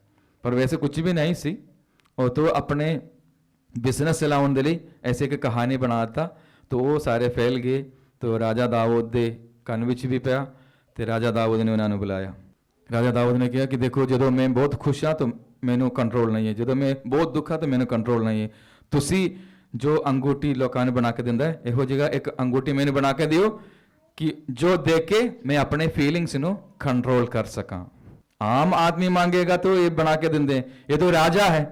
ਪਰ ਵੈਸੇ ਕੁਝ ਵੀ ਨਹੀਂ ਸੀ, ਉਹ ਤੋਂ ਆਪਣੇ ਬਿਜ਼ਨਸ ਚਲਾਉਣ ਦੇ ਲਈ ਐਸੇ ਇੱਕ ਕਹਾਣੀ ਬਣਾ ਦਿੱਤਾ, तो वो सारे फैल गए। तो राजा दाऊद दे ਕੰਨ ਵਿੱਚ ਵੀ ਪਿਆ ਤੇ ਰਾਜਾ ਦਾਊਦ ਨੇ ਉਹਨਾਂ ਨੂੰ ਬੁਲਾਇਆ। ਰਾਜਾ ਦਾਊਦ ਨੇ ਕਿਹਾ ਕਿ ਦੇਖੋ ਜਦੋਂ ਮੈਂ ਬਹੁਤ ਖੁਸ਼ ਹਾਂ ਤਾਂ ਮੈਨੂੰ ਕੰਟਰੋਲ ਨਹੀਂ ਹੈ, ਜਦੋਂ ਮੈਂ ਬਹੁਤ ਦੁੱਖ ਹਾਂ ਤਾਂ ਮੈਨੂੰ ਕੰਟਰੋਲ ਨਹੀਂ ਹੈ। ਤੁਸੀਂ ਜੋ ਅੰਗੂਠੀ ਲੋਕਾਂ ਨੂੰ ਬਣਾ ਕੇ ਦਿੰਦਾ ਹੈ, ਇਹੋ ਜਿਹਾ ਇੱਕ ਅੰਗੂਠੀ ਮੈਨੂੰ ਬਣਾ ਕੇ ਦਿਓ कि जो देख के मैं अपने फीलिंग्स ਨੂੰ कंट्रोल कर सका। ਆਮ ਆਦਮੀ ਮੰਗੇਗਾ ਤਾਂ ਇਹ ਬਣਾ ਕੇ ਦਿੰਦੇ, ਇਹ ਤਾਂ ਰਾਜਾ ਹੈ।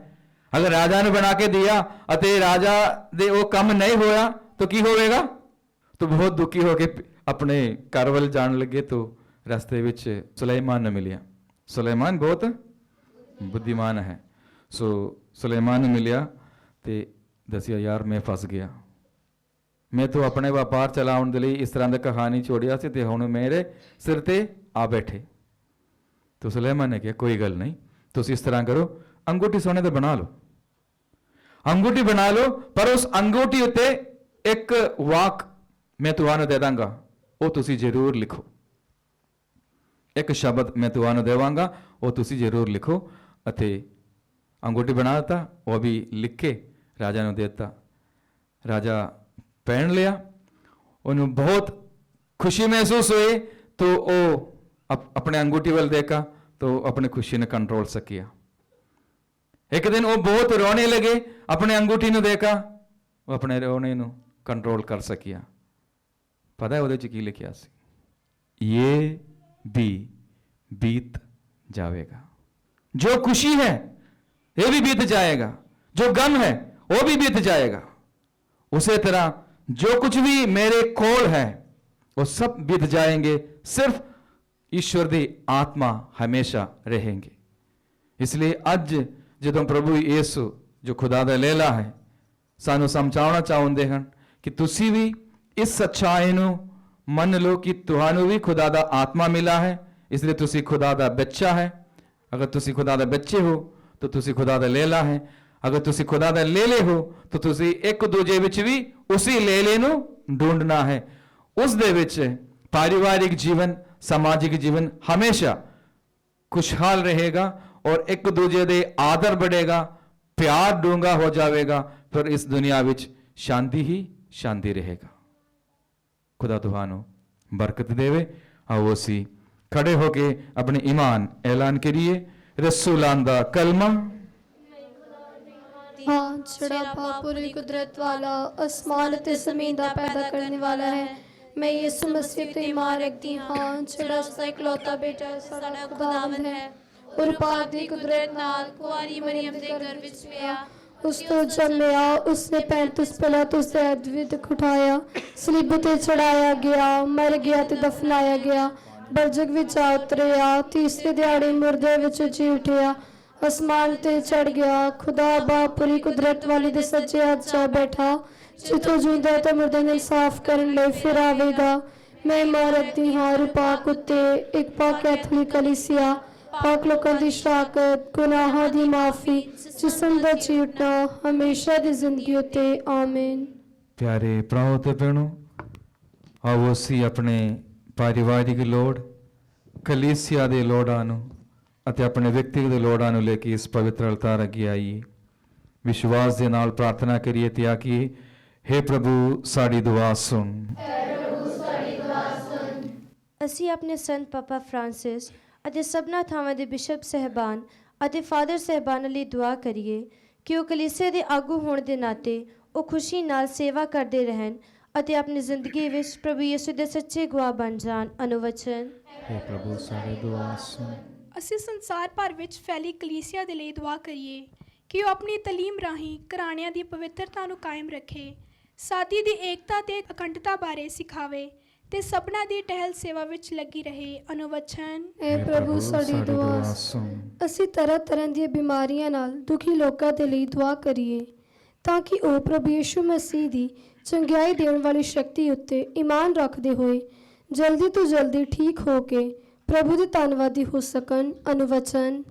ਅਗਰ ਰਾਜਾ ਨੂੰ ਬਣਾ ਕੇ ਦਿਆ ਅਤੇ ਰਾਜਾ ਦੇ ਉਹ ਕੰਮ ਨਹੀਂ ਹੋਇਆ ਤਾਂ ਕੀ ਹੋਵੇਗਾ? ਤਾਂ ਬਹੁਤ ਦੁਖੀ ਹੋ ਕੇ ਆਪਣੇ ਘਰ ਵੱਲ ਜਾਣ ਲੱਗੇ ਤਾਂ ਰਸਤੇ ਵਿੱਚ ਸੁਲੈਮਾਨ ਨੂੰ ਮਿਲਿਆ। ਸੁਲੈਮਾਨ ਬਹੁਤ ਬੁੱਧੀਮਾਨ ਹੈ। ਸੋ ਸੁਲੈਮਾਨ ਨੂੰ ਮਿਲਿਆ ਤੇ ਦੱਸਿਆ, ਯਾਰ ਮੈਂ ਫਸ ਗਿਆ, ਮੈਂ ਤਾਂ ਆਪਣੇ ਵਪਾਰ ਚਲਾਉਣ ਦੇ ਲਈ ਇਸ ਤਰ੍ਹਾਂ ਦੀ ਕਹਾਣੀ ਛੋੜਿਆ ਸੀ ਤੇ ਹੁਣ ਮੇਰੇ ਸਿਰ ਤੇ ਆ ਬੈਠੇ। ਤਾਂ ਸੁਲੈਮਾਨ ਨੇ ਕਿਹਾ ਕੋਈ ਗੱਲ ਨਹੀਂ, ਤੁਸੀਂ ਇਸ ਤਰ੍ਹਾਂ ਕਰੋ, ਅੰਗੂਠੀ ਸੋਨੇ ਦੀ ਬਣਾ ਲਓ, ਅੰਗੂਠੀ ਬਣਾ ਲਓ, ਪਰ ਉਸ ਅੰਗੂਠੀ ਉੱਤੇ ਇੱਕ ਵਾਕ ਮੈਂ ਤੁਹਾਨੂੰ ਦੇ ਦਾਂਗਾ, ਉਹ ਤੁਸੀਂ ਜ਼ਰੂਰ ਲਿਖੋ। ਇੱਕ ਸ਼ਬਦ ਮੈਂ ਤੁਹਾਨੂੰ ਦੇਵਾਂਗਾ, ਉਹ ਤੁਸੀਂ ਜ਼ਰੂਰ ਲਿਖੋ। ਅਤੇ ਅੰਗੂਠੀ ਬਣਾ ਦਿੱਤਾ, ਉਹ ਵੀ ਲਿਖ ਕੇ ਰਾਜਾ ਨੂੰ ਦੇ ਦਿੱਤਾ। ਰਾਜਾ ਪਹਿਨ ਲਿਆ, ਉਹਨੂੰ ਬਹੁਤ ਖੁਸ਼ੀ ਮਹਿਸੂਸ ਹੋਈ ਤਾਂ ਉਹ ਆਪਣੇ ਅੰਗੂਠੀ ਵੱਲ ਦੇਖਾ ਤਾਂ ਆਪਣੀ ਖੁਸ਼ੀ ਨੂੰ ਕੰਟਰੋਲ ਸਕਿਆ। ਇੱਕ ਦਿਨ ਉਹ ਬਹੁਤ ਰੋਣੇ ਲਗੇ, ਆਪਣੇ ਅੰਗੂਠੀ ਨੂੰ ਦੇਖਾ, ਉਹ ਆਪਣੇ ਰੋਣੇ ਨੂੰ ਕੰਟਰੋਲ ਕਰ ਸਕਿਆ। ਪਤਾ ਹੈ ਉਹਦੇ ਚ ਕੀ ਲਿਖਿਆ ਸੀ? ਇਹ ਵੀ बीत जाएगा। जो खुशी है ये भी बीत जाएगा, जो गम है वो भी बीत जाएगा। उसी तरह जो कुछ भी मेरे कोल है वो सब बीत जाएंगे, सिर्फ ईश्वर दी आत्मा हमेशा रहेंगे। इसलिए अज ਜਦੋਂ ਪ੍ਰਭੂ ਯੇਸੂ ਜੋ ਖੁਦਾ ਦਾ ਲੇਲਾ ਹੈ ਸਾਨੂੰ ਸਮਝਾਉਣਾ ਚਾਹੁੰਦੇ ਹਨ ਕਿ ਤੁਸੀਂ ਵੀ ਇਸ ਸੱਚਾਈ ਨੂੰ ਮੰਨ ਲਓ ਕਿ ਤੁਹਾਨੂੰ ਵੀ ਖੁਦਾ ਦਾ ਆਤਮਾ ਮਿਲਾ ਹੈ, ਇਸ ਲਈ ਤੁਸੀਂ ਖੁਦਾ ਦਾ ਬੱਚਾ ਹੈ। ਅਗਰ ਤੁਸੀਂ ਖੁਦਾ ਦੇ ਬੱਚੇ ਹੋ ਤਾਂ ਤੁਸੀਂ ਖੁਦਾ ਦਾ ਲੇਲਾ ਹੈ। ਅਗਰ ਤੁਸੀਂ ਖੁਦਾ ਦਾ ਲੇਲੇ ਹੋ ਤਾਂ ਤੁਸੀਂ ਇੱਕ ਦੂਜੇ ਵਿੱਚ ਵੀ ਉਸੇ ਲੇਲੇ ਨੂੰ ਢੂੰਡਣਾ ਹੈ। ਉਸ ਦੇ ਵਿੱਚ ਪਾਰਿਵਾਰਿਕ ਜੀਵਨ, ਸਮਾਜਿਕ ਜੀਵਨ ਹਮੇਸ਼ਾ खुशहाल रहेगा और एक दूजे दे आदर बढ़ेगा, प्यार डूंगा हो जाएगा, फिर इस दुनिया विच शांति ही शांति रहेगा। खुदा तुहानू बरकत देवे। आओ असी खड़े होके अपने ईमान ऐलान करिए। रसूलां दा कलमा। हाँ, छड़ा पूरी कुदरत वाला, आसमान ते ज़मीन दा पैदा करने वाला है। मैं यीशु मसीह ते ईमान रखती हाँ, छड़ा उसका इकलौता बेटा साडा खुदावंद है और पाक दी कुदरत नाल कुआरी मरियम दे घर विच पिया, उस तो जन्मिया, उसने 35 पिलातुस दे अद्वित उठाया, सलीब ते चढ़ाया गया, मर गया ते दफनाया गया, बरजग विच आ उतरिया, तीसरे दिहाड़े मुर्दे विच जी उठिया, आसमान ते चढ़ गया, खुदा बाप पूरी कुदरत वाले दे सज्जे हाथ जा बैठा, जिथों जिंदा ते मुर्दे ने साफ करन लई फिर आवेगा। मैं इमारत दी हार पाक उत्ते एक पाक कैथोलिक कलीसिया, पाक लोकां दी शराकत, गुनाहां दी माफी, जिस्म दा चीटना, हमेशा दी जिंदगी उत्ते आमीन। प्यारे भराओ ते भैणों, आओ असी अपने पारिवारिक लोड़, कलीसिया दे लोड़ां नूं ਅਤੇ ਆਪਣੇ ਵਿਅਕਤੀਗਤ ਲੋੜਾਂ ਨੂੰ ਲੈ ਕੇ ਇਸ ਪਵਿੱਤਰ ਅਲਤਾਰ ਅੱਗੇ ਆਈਏ। ਵਿਸ਼ਵਾਸ ਦੇ ਨਾਲ ਪ੍ਰਾਰਥਨਾ ਕਰੀਏ ਤੇ ਆਖੀਏ, हे प्रभु ਸਾਡੀ ਦੁਆ ਸੁਣ। ਅਸੀਂ ਆਪਣੇ ਸੰਤ ਪਾਪਾ ਫਰਾਂਸਿਸ ਅਤੇ ਸਭਨਾ ਥਾਵਾਂ ਦੇ ਬਿਸ਼ਪ ਸਹਿਬਾਨ ਅਤੇ ਫਾਦਰ ਸਹਿਬਾਨਾਂ ਲਈ ਦੁਆ ਕਰੀਏ ਕਿ ਉਹ ਕਲੀਸਿਆ ਦੇ ਆਗੂ ਹੋਣ ਦੇ ਨਾਤੇ ਉਹ ਖੁਸ਼ੀ ਨਾਲ ਸੇਵਾ ਕਰਦੇ ਰਹਿਣ ਅਤੇ ਆਪਣੀ ਜ਼ਿੰਦਗੀ ਵਿੱਚ ਪ੍ਰਭੂ ਯਿਸੂ ਦੇ ਸੱਚੇ ਗਵਾਹ ਬਣ ਜਾਣ। ਅਨੁਵਚਨ। हे प्रभु ਸਾਡੀ ਦੁਆ ਸੁਣ। ਅਸੀਂ ਸੰਸਾਰ ਭਰ ਵਿੱਚ ਫੈਲੀ ਕਲੀਸਿਆ ਦੇ ਲਈ ਦੁਆ ਕਰੀਏ ਕਿ ਉਹ ਆਪਣੀ ਤਾਲੀਮ ਰਾਹੀਂ ਘਰਾਣਿਆਂ ਦੀ ਪਵਿੱਤਰਤਾ ਨੂੰ ਕਾਇਮ ਰੱਖੇ, ਸਾਦੀ ਦੀ ਏਕਤਾ ਤੇ ਅਖੰਡਤਾ ਬਾਰੇ ਸਿਖਾਵੇ ਤੇ ਸਭਨਾਂ ਦੀ ਟਹਿਲ ਸੇਵਾ ਵਿੱਚ ਲੱਗੀ ਰਹੇ। ਅਨੁਵਚਨ। हे प्रभु ਸਾਡੀ ਦੁਆ ਸੁਣ। ਅਸੀਂ ਤਰ੍ਹਾਂ ਤਰ੍ਹਾਂ ਦੀਆਂ ਬਿਮਾਰੀਆਂ ਨਾਲ ਦੁਖੀ ਲੋਕਾਂ ਦੇ ਲਈ ਦੁਆ ਕਰੀਏ ਤਾਂ ਕਿ ਉਹ ਪ੍ਰਭੂ ਯਿਸੂ ਮਸੀਹ ਦੀ ਚੰਗਿਆਈ ਦੇਣ ਵਾਲੀ ਸ਼ਕਤੀ ਉੱਤੇ ਈਮਾਨ ਰੱਖਦੇ ਹੋਏ ਜਲਦੀ ਤੋਂ ਜਲਦੀ ਠੀਕ ਹੋ ਕੇ ਪ੍ਰਭੂ ਦੇ ਧੰਨਵਾਦੀ ਹੋ ਸਕਣ। ਅਨੁਵਚਨ।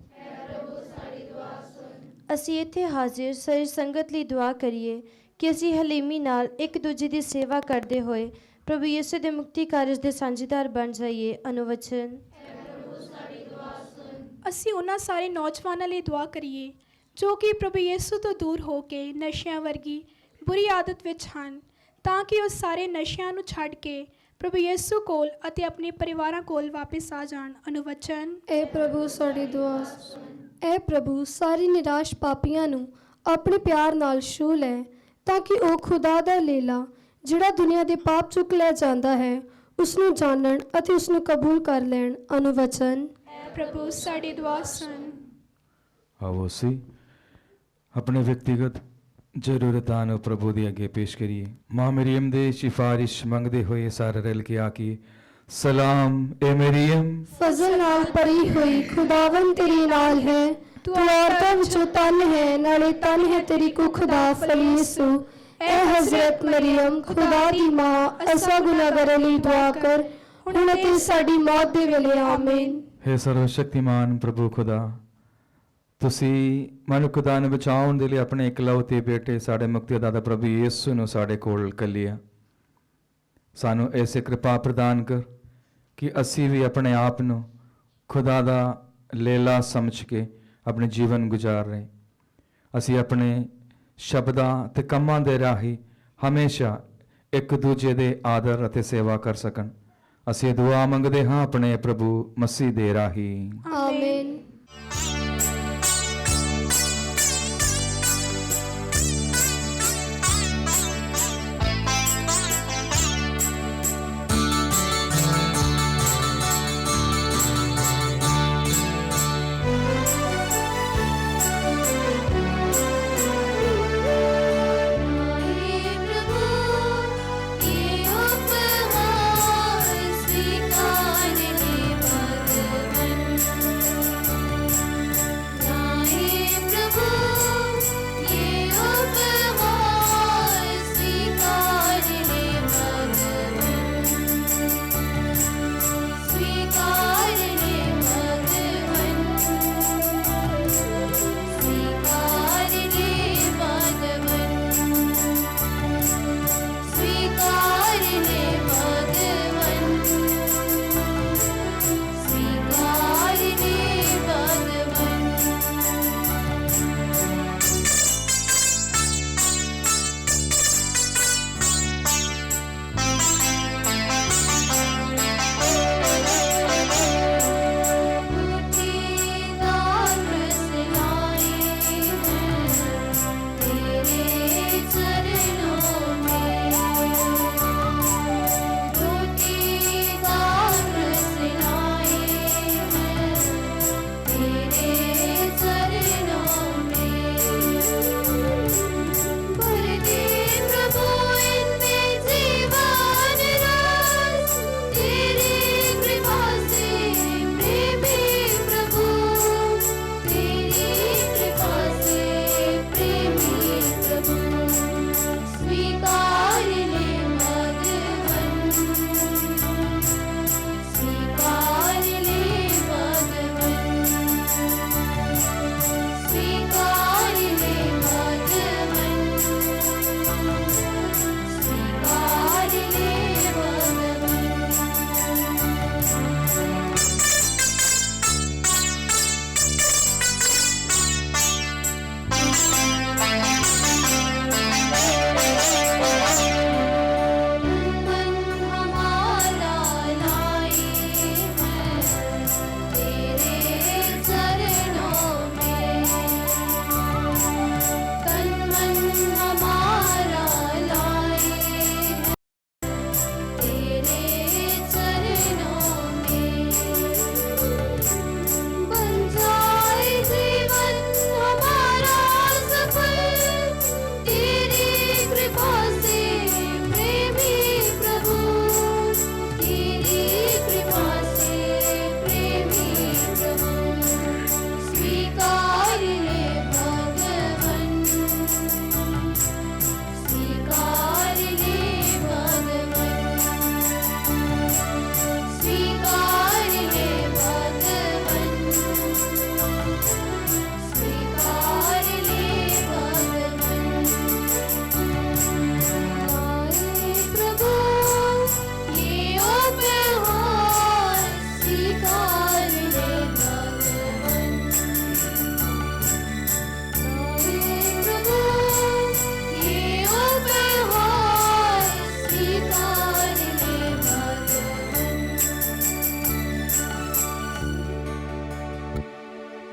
ਅਸੀਂ ਇੱਥੇ ਹਾਜ਼ਰ ਸਾਰੀ ਸੰਗਤ ਲਈ ਦੁਆ ਕਰੀਏ ਕਿ ਅਸੀਂ ਹਲੀਮੀ ਨਾਲ ਇੱਕ ਦੂਜੇ ਦੀ ਸੇਵਾ ਕਰਦੇ ਹੋਏ ਪ੍ਰਭੂ ਯਿਸੂ ਦੇ ਮੁਕਤੀ ਕਾਰਜ ਦੇ ਸਾਂਝੇਦਾਰ ਬਣ ਜਾਈਏ। ਅਨੁਵਚਨ। ਅਸੀਂ ਉਹਨਾਂ ਸਾਰੇ ਨੌਜਵਾਨਾਂ ਲਈ ਦੁਆ ਕਰੀਏ ਜੋ ਕਿ ਪ੍ਰਭੂ ਯਿਸੂ ਤੋਂ ਦੂਰ ਹੋ ਕੇ ਨਸ਼ਿਆਂ ਵਰਗੀ ਬੁਰੀ ਆਦਤ ਵਿੱਚ ਹਨ, ਤਾਂ ਕਿ ਉਹ ਸਾਰੇ ਨਸ਼ਿਆਂ ਨੂੰ ਛੱਡ ਕੇ ਪ੍ਰਭੂ ਯਿਸੂ ਕੋਲ ਅਤੇ ਆਪਣੇ ਪਰਿਵਾਰਾਂ ਕੋਲ ਵਾਪਸ ਆ ਜਾਣ। ਅਨੁਵਚਨ। हे प्रभु ਸਾਡੀ ਦੁਆ ਸੁਣ। हे प्रभु ਸਾਰੀ ਨਿਰਾਸ਼ ਪਾਪੀਆਂ ਨੂੰ ਆਪਣੇ ਪਿਆਰ ਨਾਲ ਛੂਹ ਲੈ ਤਾਂ ਕਿ ਉਹ ਖੁਦਾ ਦਾ ਲੇਲਾ ਜਿਹੜਾ ਦੁਨੀਆ ਦੇ ਪਾਪ ਚੁੱਕ ਲੈ ਜਾਂਦਾ ਹੈ ਉਸ ਨੂੰ ਜਾਣਨ ਅਤੇ ਉਸ ਨੂੰ ਕਬੂਲ ਕਰ ਲੈਣ। ਅਨੁਵਚਨ। प्रभु साड़ी दुआ सुन। ਆਓ ਅਸੀਂ ਆਪਣੇ ਵਿਅਕਤੀਗਤ ਜ਼ਰੂਰਤਾਂ ਨੂੰ ਪ੍ਰਭੂ ਦੇ ਅੱਗੇ ਪੇਸ਼ ਕਰੀਏ। ਮਾਂ ਮਰੀਮ ਦੇ ਸਿਫਾਰਿਸ਼ ਮੰਗਦੇ ਹੋਏ ਸਾਰੇ ਰਲ ਕੇ ਆਖੀਏ, ਸਲਾਮ ਏ ਮਰੀਮ, फजल नाल परी हुई खुदावन तेरी नाल है, तू औरतां विचों तन है, नाले तन है तेरी कुख दा फल यीशु। ए हजरत मरियम खुदा दी मां, असा गुनाहगारां लई दुआ कर, हुण ते साडी मौत दे वेले आमीन। हे ਸਰਵਸ਼ਕਤੀਮਾਨ ਪ੍ਰਭੂ ਖੁਦਾ, ਤੁਸੀਂ ਮਨੁੱਖਤਾ ਨੂੰ ਬਚਾਉਣ ਦੇ ਲਈ ਆਪਣੇ ਇਕਲੌਤੇ ਬੇਟੇ ਸਾਡੇ ਮੁਕਤੀਦਾਤਾ ਪ੍ਰਭੂ ਯਿਸੂ ਨੂੰ ਸਾਡੇ ਕੋਲ ਘੱਲਿਆ। ਸਾਨੂੰ ਐਸੀ ਕਿਰਪਾ ਪ੍ਰਦਾਨ ਕਰ ਕਿ ਅਸੀਂ ਵੀ ਆਪਣੇ ਆਪ ਨੂੰ ਖੁਦਾ ਦਾ ਲੇਲਾ ਸਮਝ ਕੇ ਆਪਣੇ ਜੀਵਨ ਗੁਜ਼ਾਰ ਰਹੇ। ਅਸੀਂ ਆਪਣੇ ਸ਼ਬਦਾਂ ਤੇ ਕੰਮਾਂ ਦੇ ਰਾਹੀਂ ਹਮੇਸ਼ਾ ਇੱਕ ਦੂਜੇ ਦੇ ਆਦਰ ਅਤੇ ਸੇਵਾ ਕਰ ਸਕਣ। ਅਸੀਂ ਦੁਆ ਮੰਗਦੇ ਹਾਂ ਆਪਣੇ ਪ੍ਰਭੂ ਮਸੀਹ ਦੇ ਰਾਹੀਂ। आमीन।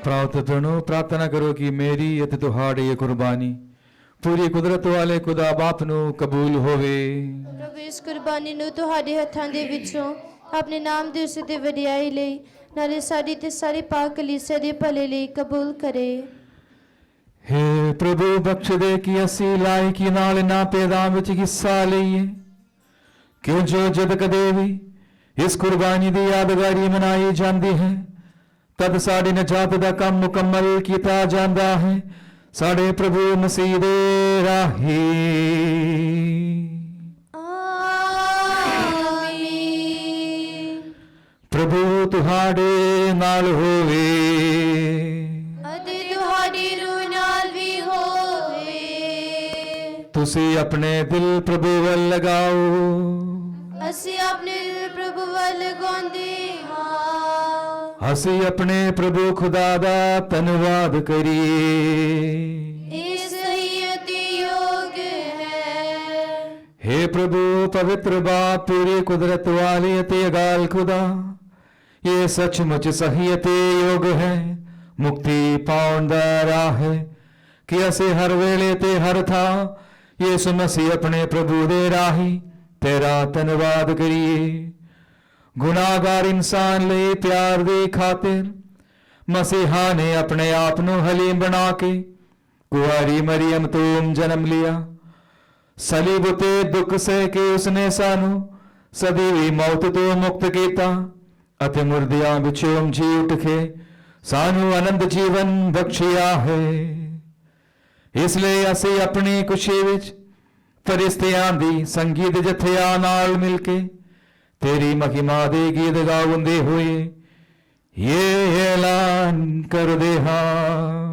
प्रार्थना प्रार्थना करो कि मेरी ਅਤੇ ਤੁਹਾਡੀ ਇਹ ਕੁਰਬਾਨੀ ਪੂਰੀ ਕੁਦਰਤ ਵਾਲੇ ਖੁਦਾ ਬਾਪ ਨੂੰ ਕਬੂਲ ਹੋਵੇ। ਪ੍ਰਭੂ ਇਸ ਕੁਰਬਾਨੀ ਨੂੰ ਤੁਹਾਡੇ ਹੱਥਾਂ ਦੇ ਵਿੱਚੋਂ ਆਪਣੇ ਨਾਮ ਦੇ ਉਸੇ ਤੇ ਵਡਿਆਈ ਲਈ ਨਾਲੇ ਸਾਡੀ ਤੇ ਸਾਰੀ ਪਾਕ ਕਲੀਸਿਆ ਦੇ ਭਲੇ ਲਈ ਕਬੂਲ ਕਰੇ। हे प्रभु बख्श दे कि ਅਸੀਂ ਲਾਇਕੀ ਨਾਲ ਇਹਨਾਂ ਪੈਦਾਂ ਵਿੱਚ ਹਿੱਸਾ ਲਈਏ, ਕਿਉਂ ਜੋ ਜਦ ਕਦੇ ਵੀ ਇਸ ਕੁਰਬਾਨੀ ਦੀ ਯਾਦਗਾਰੀ ਮਨਾਈ ਜਾਂਦੀ ਹੈ ਤਦ ਸਾਡੀ ਨਜਾਤ ਦਾ ਕੰਮ ਮੁਕੰਮਲ ਕੀਤਾ ਜਾਂਦਾ ਹੈ ਸਾਡੇ ਪ੍ਰਭੂ ਮਸੀਹ ਦੇ ਰਾਹੀਂ। ਪ੍ਰਭੂ ਤੁਹਾਡੇ ਨਾਲ ਹੋਵੇ ਅਤੇ ਤੁਹਾਡੀ ਰੂਹ ਨਾਲ ਵੀ ਹੋਵੇ। ਤੁਸੀਂ ਆਪਣੇ ਦਿਲ ਪ੍ਰਭੂ ਵੱਲ ਲਗਾਓ। ਅਸੀਂ ਆਪਣੇ ਦਿਲ ਪ੍ਰਭੂ ਵੱਲ ਲਗਾਉਂਦੇ ਹਾਂ। ਅਸੀਂ ਆਪਣੇ ਪ੍ਰਭੂ ਖੁਦਾ ਦਾ ਧੰਨਵਾਦ ਕਰੀਏ। ਇਹ ਸਹੀ ਅਤੇ ਯੋਗ ਹੈ। हे ਪ੍ਰਭੂ ਪਵਿੱਤਰ ਬਾਪ ਪੂਰੀ ਕੁਦਰਤ ਵਾਲੇ ਅਤੇ ਅਕਾਲ ਖੁਦਾ, ਇਹ ਸੱਚਮੁੱਚ ਸਹੀ ਅਤੇ ਯੋਗ ਹੈ, ਮੁਕਤੀ ਪਾਉਣ ਦਾ ਰਾਹ ਹੈ ਕਿ ਅਸੀਂ ਹਰ ਵੇਲੇ ਤੇ ਹਰ ਥਾਂ ਯਿਸੂ ਮਸੀਹ ਆਪਣੇ ਪ੍ਰਭੂ ਦੇ ਰਾਹੀਂ ਤੇਰਾ ਧੰਨਵਾਦ ਕਰੀਏ। ਗੁਨਾਹਗਾਰ ਇਨਸਾਨ ਲਈ ਪਿਆਰ ਦੀ ਖਾਤਰ ਮਸੀਹਾ ਨੇ ਆਪਣੇ ਆਪ ਨੂੰ ਹਲੀਮ ਬਣਾ ਕੇ ਕੁਆਰੀ ਮਰੀਮ ਤੋਂ ਜਨਮ ਲਿਆ। ਸਲੀਬ ਉਤੇ ਦੁੱਖ ਸਹਿ ਕੇ ਉਸਨੇ ਸਾਨੂੰ ਸਦੀ ਦੀ ਮੌਤ ਤੋਂ ਮੁਕਤ ਕੀਤਾ ਅਤੇ ਮੁਰਦਿਆਂ ਵਿੱਚੋਂ ਜੀ ਉੱਠ ਕੇ ਸਾਨੂੰ ਆਨੰਦ ਜੀਵਨ ਬਖਸ਼ਿਆ ਹੈ। ਇਸ ਲਈ ਅਸੀਂ ਆਪਣੀ ਖੁਸ਼ੀ ਵਿੱਚ ਫਰਿਸ਼ਤਿਆਂ ਦੀ ਸੰਗੀਤ ਜਥਿਆਂ ਨਾਲ ਮਿਲ ਕੇ ਤੇਰੀ ਮਹਿਮਾ ਦੇ ਗੀਤ ਗਾਉਂਦੇ ਹੋਏ ਇਹ ਐਲਾਨ ਕਰਦੇ ਹਾਂ।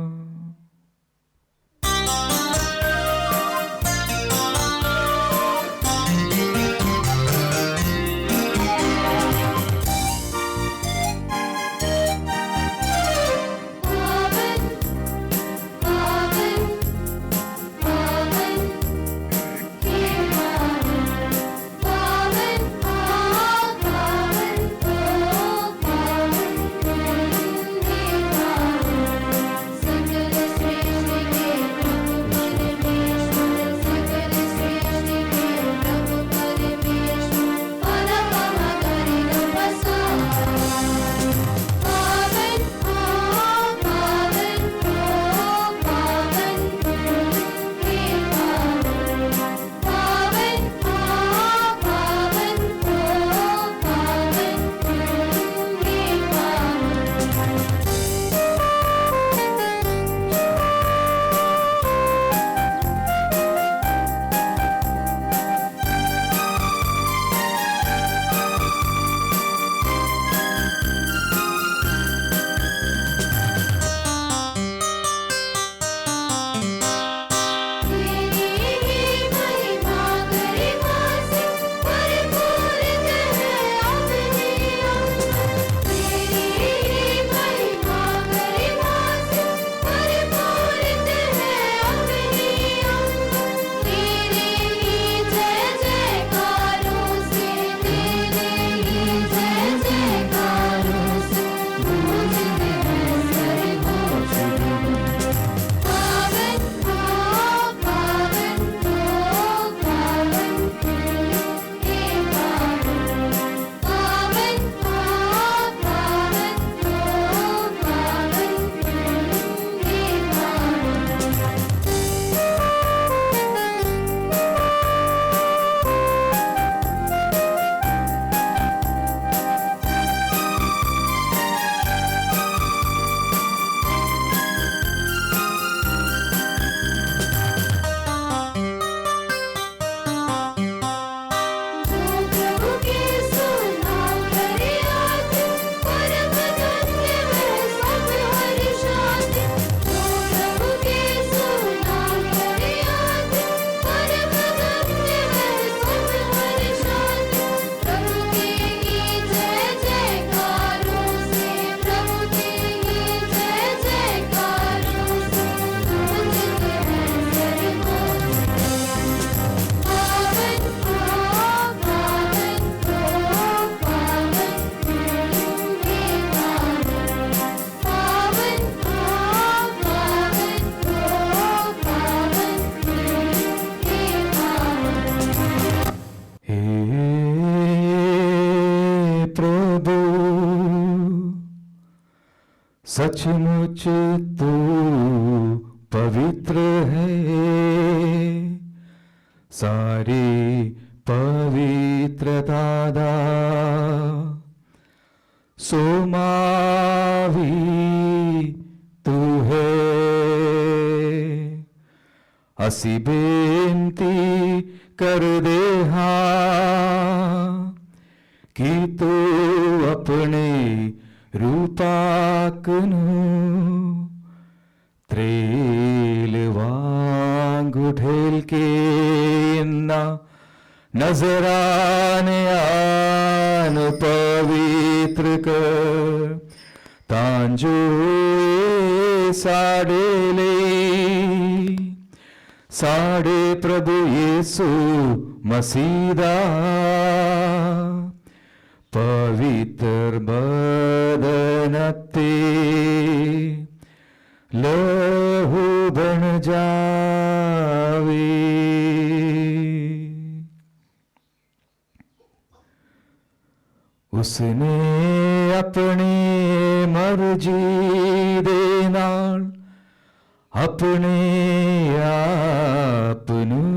पावन सचमुच तू पवित्र है, सारी पवित्रता दा सोमावी तू है। असी बेनती कर दे हाँ कि तू अपने रूपाक नूं त्रेल वांगू ढेल के ना नजराने आन पवित्र कर, तां जो साड़े ले साड़े प्रभु यीशु मसीह दा पवित्र बदन ते लहू बन जावे। उसने अपनी मर्जी दे नाल अपने आप नूं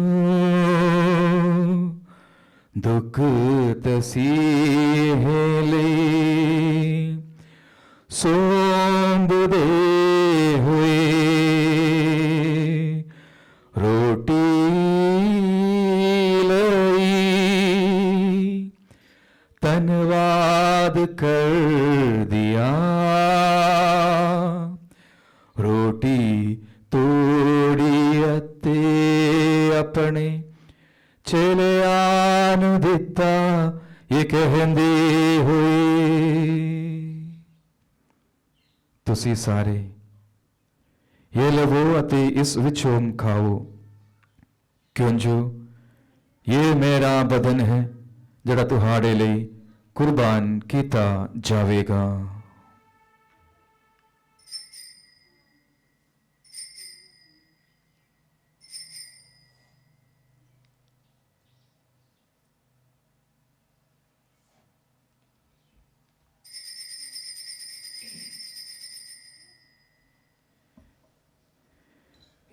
दुख तसीह ले सौंप दे हुए रोटी लई धन्यवाद कर दिया, रोटी तोड़ी अते अपने चेलियां नूं दिता, ये कहंदे होए तुसी सारे ये लवो अते इस विचों खाओ, क्यों जो ये मेरा बदन है जड़ा तुहाड़े लिए कुर्बान किया जावेगा।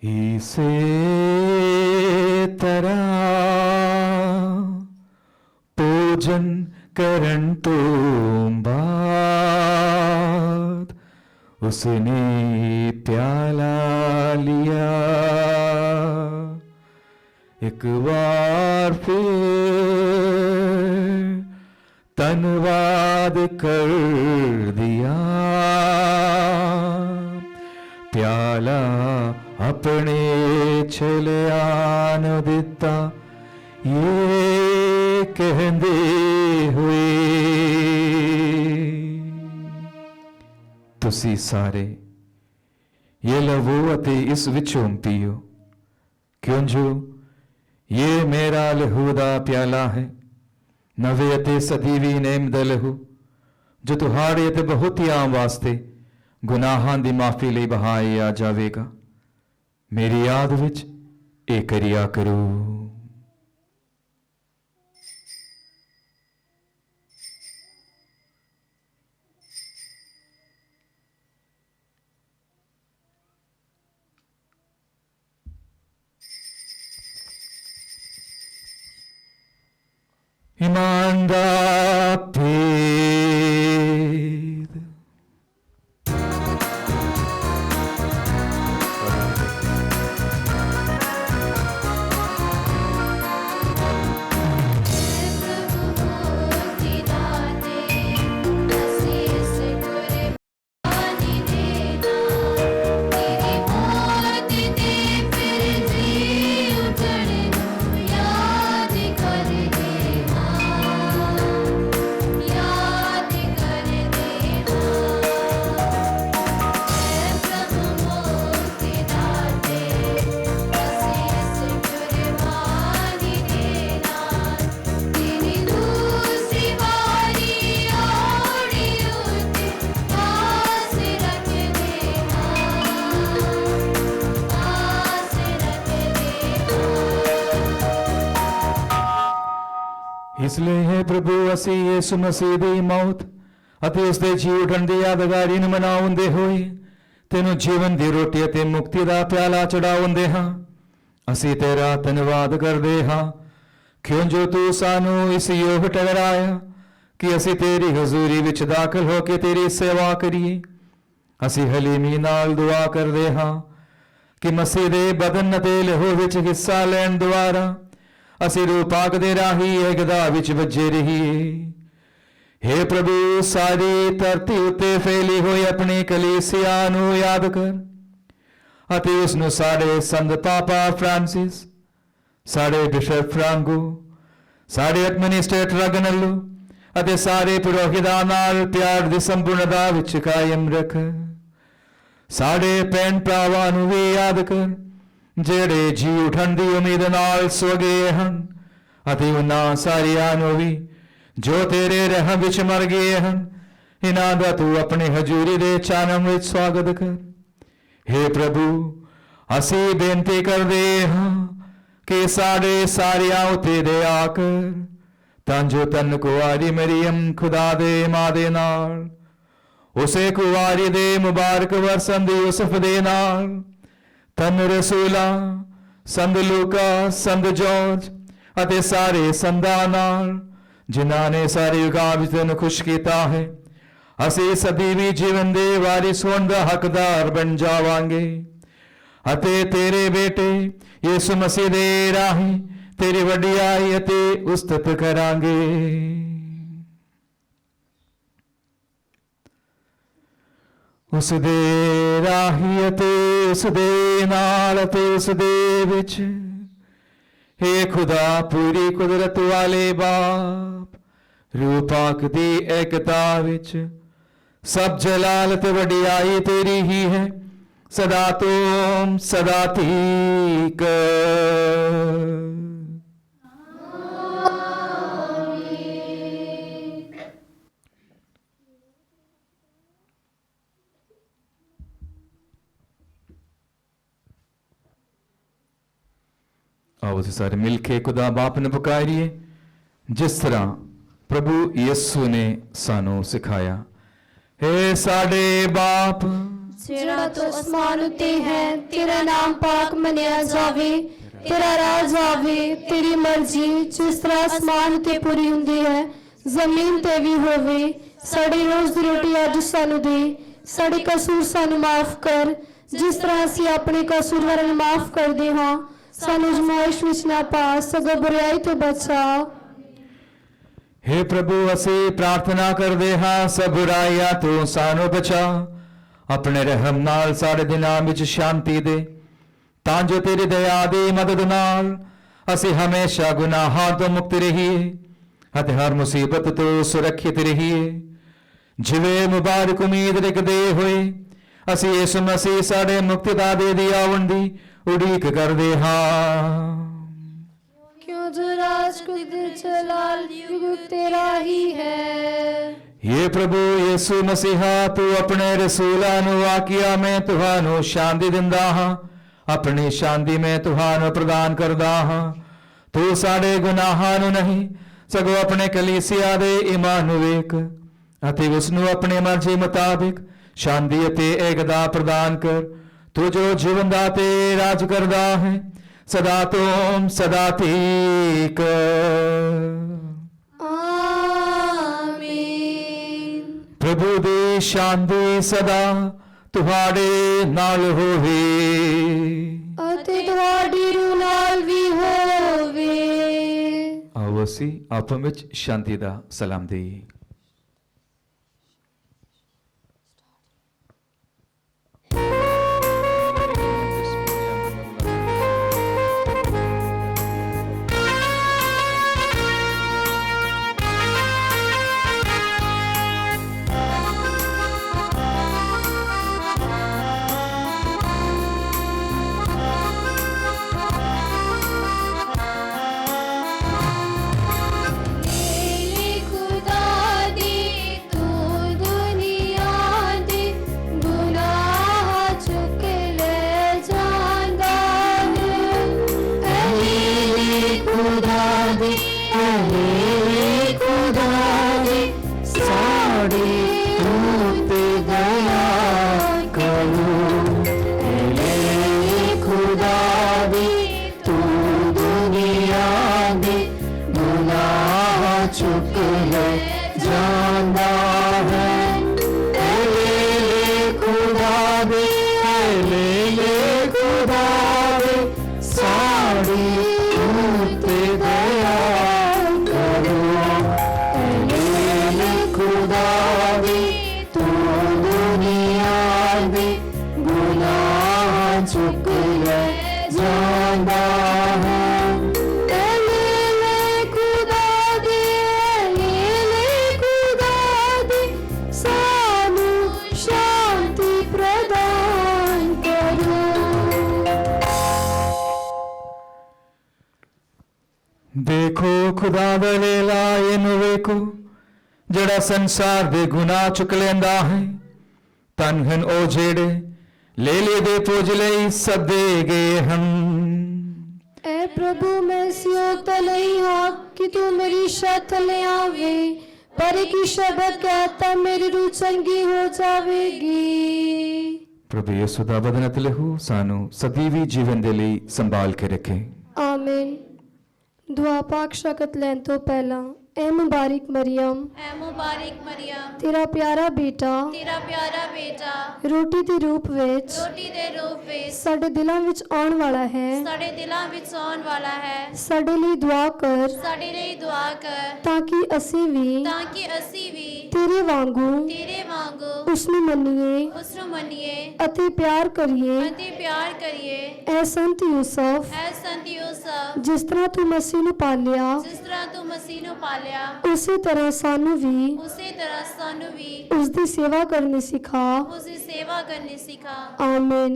इसे तरह भोजन करन तो बाद उसने प्याला लिया, एक बार फिर धन्यवाद कर दिया, प्याला अपने चेलियां नूं दिता, ये कहंदे हुए तुसी सारे ये लवो अते इस विचों पियो, क्यों जो ये मेरा लहू दा प्याला है, नवे अते सदीवी नेम दा लहू जो तुहाड़े अते बहुतियां वास्ते गुनाहां दी माफी लई बहाया जावेगा। मेरी याद विच ए करिया करो। ईमान दा भेद इसलिए है प्रभु असी यीशु मसीह दी मौत ਅਤੇ ਉਸ ਦੇ ਜੀ ਉਠਣ ਦੀ ਯਾਦਗਾਰੀ ਨੂੰ ਮਨਾਉਂਦੇ ਹੋਏ ਤੈਨੂੰ ਜੀਵਨ ਦੀ ਰੋਟੀ ਅਤੇ ਮੁਕਤੀ ਦਾ ਪਿਆਲਾ ਚੜਾਉਂਦੇ ਹਾਂ। ਅਸੀਂ ਤੇਰਾ ਧੰਨਵਾਦ ਕਰਦੇ ਹਾਂ ਕਿਉਂ ਜੋ ਤੂੰ ਸਾਨੂੰ ਇਸ ਯੋਗ ਠਹਿਰਾਇਆ ਕਿ ਅਸੀਂ ਤੇਰੀ ਹਜ਼ੂਰੀ ਵਿੱਚ ਦਾਖਲ ਹੋ ਕੇ ਤੇਰੀ ਸੇਵਾ ਕਰੀਏ। ਅਸੀਂ ਹਲੀਮੀ ਨਾਲ ਦੁਆ ਕਰਦੇ ਹਾਂ ਕਿ ਮਸੀਹ ਦੇ ਬਦਨ ਅਤੇ ਲਹੂ ਵਿੱਚ ਹਿੱਸਾ ਲੈਣ ਦੁਆਰਾ ਅਸੀਂ ਰੂਹ ਪਾਕ ਦੇ ਰਾਹੀਂ ਏਕਤਾ ਵਿੱਚ ਵੱਜੇ ਰਹੀਏ। हे ਪ੍ਰਭੂ, ਸਾਰੀ ਧਰਤੀ ਉੱਤੇ ਫੈਲੀ ਹੋਈ ਆਪਣੀ ਕਲੀਸਿਆ ਨੂੰ ਯਾਦ ਕਰ ਅਤੇ ਉਸ ਨੂੰ ਸਾਡੇ ਸੰਤ ਪਾਪਾ ਫ੍ਰਾਂਸਿਸ, ਸਾਡੇ ਬਿਸ਼ਪ ਫ੍ਰਾਂਗੋ, ਸਾਡੇ ਐਡਮਿਨਿਸਟ੍ਰੇਟਰ ਰਗਨਲੋ ਅਤੇ ਸਾਰੇ ਪੁਰੋਹਿਤਾਂ ਨਾਲ ਪਿਆਰ ਦੀ ਸੰਪੂਰਨਤਾ ਵਿੱਚ ਕਾਇਮ ਰੱਖ। ਸਾਡੇ ਭੈਣ ਭਰਾਵਾਂ ਨੂੰ ਵੀ ਯਾਦ ਕਰ ਜਿਹੜੇ ਜੀ ਉਠਣ ਦੀ ਉਮੀਦ ਨਾਲ ਸੋ ਗਏ ਹਨ ਅਤੇ ਉਹਨਾਂ ਸਾਰਿਆਂ ਨੂੰ ਵੀ ਜੋ ਤੇਰੇ ਰਹਿਮ ਵਿੱਚ ਮਰ ਗਏ ਹਨ, ਇਹਨਾਂ ਦਾ ਤੂੰ ਆਪਣੀ ਹਜ਼ੂਰੀ ਦੇ ਚਾਨਣ ਵਿੱਚ ਸਵਾਗਤ ਕਰ। हे ਪ੍ਰਭੂ, ਅਸੀਂ ਬੇਨਤੀ ਕਰਦੇ ਹਾਂ ਕਿ ਸਾਡੇ ਸਾਰਿਆਂ ਉਤੇ ਦਇਆ ਕਰ ਤਾਂ ਜੋ ਤਨ ਕੁਆਰੀ ਮਰੀਮ ਖੁਦਾ ਦੇ ਮਾਂ ਦੇ ਨਾਲ, ਉਸੇ ਕੁਵਾਰੀ ਦੇ ਮੁਬਾਰਕ ਵਰਸਨ ਦੀ ਯੂਸਫ ਦੇ ਨਾਲ, ਤਨ ਰਸੂਲਾਂ, ਸੰਤ ਲੂਕਾ, ਸੰਤ ਜੋਰਜ ਅਤੇ ਸਾਰੇ ਸੰਤਾਂ ਨਾਲ ਜਿਨ੍ਹਾਂ ਨੇ ਸਾਰੇ ਯੁਗਾਂ ਵਿੱਚ ਤੈਨੂੰ ਖੁਸ਼ ਕੀਤਾ ਹੈ, ਅਸੀਂ ਸਦੀਵੀ ਜੀਵਨ ਦੇ ਵਾਰਿਸ ਹੋਣ ਦਾ ਹੱਕਦਾਰ ਬਣ ਜਾਵਾਂਗੇ ਅਤੇ ਤੇਰੇ ਬੇਟੇ ਯਿਸੂ ਮਸੀਹ ਦੇ ਰਾਹੀਂ ਤੇਰੀ ਵਡਿਆਈ ਅਤੇ ਉਸਤਤ ਕਰਾਂਗੇ। ਉਸ ਦੇ ਰਾਹੀਂ ਅਤੇ ਉਸ ਦੇ ਨਾਲ ਅਤੇ ਉਸ ਦੇ ਵਿੱਚ, हे ਖੁਦਾ ਪੂਰੀ ਕੁਦਰਤ ਵਾਲੇ ਬਾਪ, ਰੂਹ ਪਾਕ ਦੀ ਏਕਤਾ ਵਿੱਚ ਸਭ ਜਲਾਲ ਤੇ ਵਡਿਆਈ ਤੇਰੀ ਹੀ ਹੈ ਸਦਾ ਤੋਂ ਸਦਾ ਤੀਕ। ਆਓ ਅਸੀਂ ਸਾਰੇ ਮਿਲ ਕੇ ਖੁਦਾ ਬਾਪ ਨੂੰ ਪੁਕਾਰੀਏ ਜਿਸ ਤਰ੍ਹਾਂ ਪ੍ਰਭੂ ਯਿਸੂ ਨੇ ਸਾਨੂੰ ਸਿਖਾਇਆ। हे ਸਾਡੇ ਬਾਪ ਜਿਹੜਾ ਤੂੰ ਅਸਮਾਨ ਉੱਤੇ ਹੈ, ਤੇਰਾ ਨਾਮ ਪਾਕ ਮੰਨਿਆ ਜਾਵੇ, ਤੇਰਾ ਰਾਜ ਆਵੇ, ਤੇਰੀ ਮਰਜ਼ੀ ਜਿਸ ਤਰ੍ਹਾਂ ਅਸਮਾਨ ਉੱਤੇ ਪੂਰੀ ਹੁੰਦੀ ਹੈ ਜ਼ਮੀਨ ਤੇ ਵੀ ਹੋਵੇ। ਸਾਡੀ ਰੋਜ਼ ਦੀ ਰੋਟੀ ਅੱਜ ਸਾਨੂੰ ਦੇ, ਸਾਡੇ ਕਸੂਰ ਸਾਨੂੰ ਮਾਫ ਕਰ ਜਿਸ ਤਰ੍ਹਾਂ ਅਸੀਂ ਆਪਣੇ ਕਸੂਰਵਾਰਾਂ ਨੂੰ ਮਾਫ ਕਰਦੇ ਹਾਂ। ਸਾਨੂੰ ਅਜ਼ਮਾਇਸ਼ ਵਿੱਚ ਨਾ ਪਾ, ਸਗੋਂ ਬੁਰਾਈ ਤੋਂ ਬਚਾ। हे ਪ੍ਰਭੂ, ਅਸੀਂ ਪ੍ਰਾਰਥਨਾ ਕਰਦੇ ਹਾਂ ਸਭ ਬੁਰਾਈਆਂ ਤੋਂ ਸਾਨੂੰ ਬਚਾ, ਆਪਣੇ ਰਹਿਮ ਨਾਲ ਸਾਡੇ ਦਿਲਾਂ ਵਿੱਚ ਸ਼ਾਂਤੀ ਦੇ ਤਾਂ ਜੋ ਤੇਰੀ ਦਇਆ ਦੀ ਮਦਦ ਨਾਲ ਅਸੀਂ ਹਮੇਸ਼ਾ ਗੁਨਾਹਾਂ ਤੋਂ ਮੁਕਤ ਰਹੀਏ ਅਤੇ ਹਰ ਮੁਸੀਬਤ ਤੋਂ ਸੁਰੱਖਿਅਤ ਰਹੀਏ। ਜਿਵੇਂ ਮੁਬਾਰਕ ਉਮੀਦ ਰੱਖਦੇ ਹੋਏ ਅਸੀਂ ਯਿਸੂ ਮਸੀਹ ਸਾਡੇ ਮੁਕਤੀਦਾਤਾ ਦੀ ਆਉਣ ਦੀ ਉਡੀਕ ਕਰਦੇ ਹਾਂ। क्यों जो राज कुदरत जलाल युग तेरा ही है। ये प्रभु यीशु मसीहा तू अपने रसूलां ਨੂੰ ਆਖਿਆ ਮੈਂ ਤੁਹਾਨੂੰ ਸ਼ਾਂਤੀ ਦਿੰਦਾ ਹਾਂ, ਆਪਣੀ ਸ਼ਾਂਤੀ ਮੈਂ ਤੁਹਾਨੂੰ ਪ੍ਰਦਾਨ ਕਰਦਾ ਹਾਂ। ਤੂੰ ਸਾਡੇ ਗੁਨਾਹਾਂ ਨੂੰ ਨਹੀਂ ਸਗੋਂ ਆਪਣੇ ਕਲੀਸਿਆ ਦੇ ਈਮਾਨ ਨੂੰ ਵੇਖ ਅਤੇ ਉਸ ਨੂੰ ਆਪਣੀ ਮਰਜ਼ੀ ਮੁਤਾਬਿਕ ਸ਼ਾਂਤੀ ਅਤੇ ਏਕਤਾ ਪ੍ਰਦਾਨ ਕਰ। ਤੂੰ ਜੋ ਜੀਵਨ ਦਾ ਤੇ ਰਾਜ ਕਰਦਾ ਹੈ सदा तुम सदा ठीक। आमीन। प्रभु दी शांति सदा तुहाडे नाल होवे ਅਤੇ ਤੁਹਾਡੀ ਰੂਹ ਨਾਲ ਵੀ ਹੋਵੇ। ਆਓ ਅਸੀਂ ਆਪਸ ਵਿੱਚ ਸ਼ਾਂਤੀ ਦਾ ਸਲਾਮ ਦੇਈਏ। मेरे खुदा चुक ले जाना है। ले खुदा दे, ले खुदा दे, साड़ी उते दया करो। ले खुदा दे, तू दुनिया दे गुनाह चुक ले जाना है। देखो खुदा दा वेला इनू वेखो जड़ा संसार दे गुनाह चुक लेंदा है। तन हन ओ जेड़े लेले दे पूज लई सदे गए हम। ऐ प्रभु मैं इस योग्य नहीं हाँ कि तू मेरी शर्त ले आवे, पर एक ही शब्द कहता मेरी रूह चंगी हो जावेगी। प्रभु यीशु दा बदनत लहू सानू सਦੀवी जीवन दे लई संभाल के रखे। आमीन। दुआ पाक शकत लैन तो पहला ए मुबारक मरियम, तेरा प्यारा बेटा रोटी ਦੇ ਰੂਪ ਵਿੱਚ ਸਾਡੇ ਦਿਲਾਂ ਵਿੱਚ ਆਉਣ ਵਾਲਾ ਹੈ। ਸਾਡੇ ਲਈ ਦੁਆ ਕਰ ਤਾਂ ਕਿ ਅਸੀਂ ਵੀ ਤੇਰੇ ਵਾਂਗੂ ਉਸ ਨੂੰ ਮੰਨੀਏ ਅਤੇ ਪਿਆਰ ਕਰੀਏ। ਐ ਸੰਤ ਯੂਸਫ, ਜਿਸ ਤਰ੍ਹਾਂ ਤੂੰ ਮਸੀਹ ਨੂੰ ਪਾਲਿਆ ਉਸੇ ਤਰ੍ਹਾਂ ਸਾਨੂੰ ਵੀ ਉਸ ਦੀ ਸੇਵਾ ਕਰਨੀ ਸਿਖਾ। ਆਮੀਨ।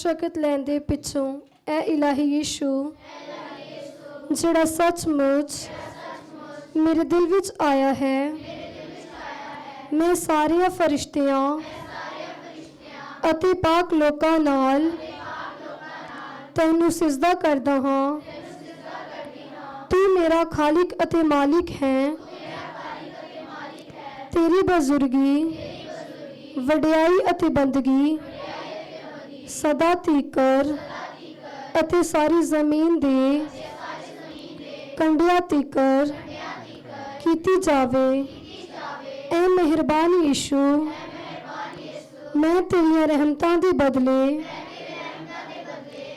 ਸ਼ਕਤ ਲੈਣ ਦੇ ਪਿੱਛੋਂ ਐ ਇਲਾਹੀ ਯੀਸ਼ੂ ਜਿਹੜਾ ਸੱਚਮੁੱਚ ਮੇਰੇ ਦਿਲ ਵਿੱਚ ਆਇਆ ਹੈ, ਮੈਂ ਸਾਰਿਆਂ ਫਰਿਸ਼ਤਿਆਂ ਅਤੇ ਪਾਕ ਲੋਕਾਂ ਨਾਲ ਤੈਨੂੰ ਸਿਜਦਾ ਕਰਦਾ ਹਾਂ। ਤੂੰ ਮੇਰਾ ਖਾਲਿਕ ਅਤੇ ਮਾਲਿਕ ਹੈ। ਤੇਰੀ ਬਜ਼ੁਰਗੀ, ਵਡਿਆਈ ਅਤੇ ਬੰਦਗੀ ਸਦਾ ਤੀਕਰ ਅਤੇ ਸਾਰੀ ਜ਼ਮੀਨ ਦੇ ਕੰਢਿਆਂ ਤੀਕਰ ਕੀਤੀ ਜਾਵੇ। ਐ ਮਿਹਰਬਾਨ ਯੀਸ਼ੂ, ਮੈਂ ਤੇਰੀਆਂ ਰਹਿਮਤਾਂ ਦੇ ਬਦਲੇ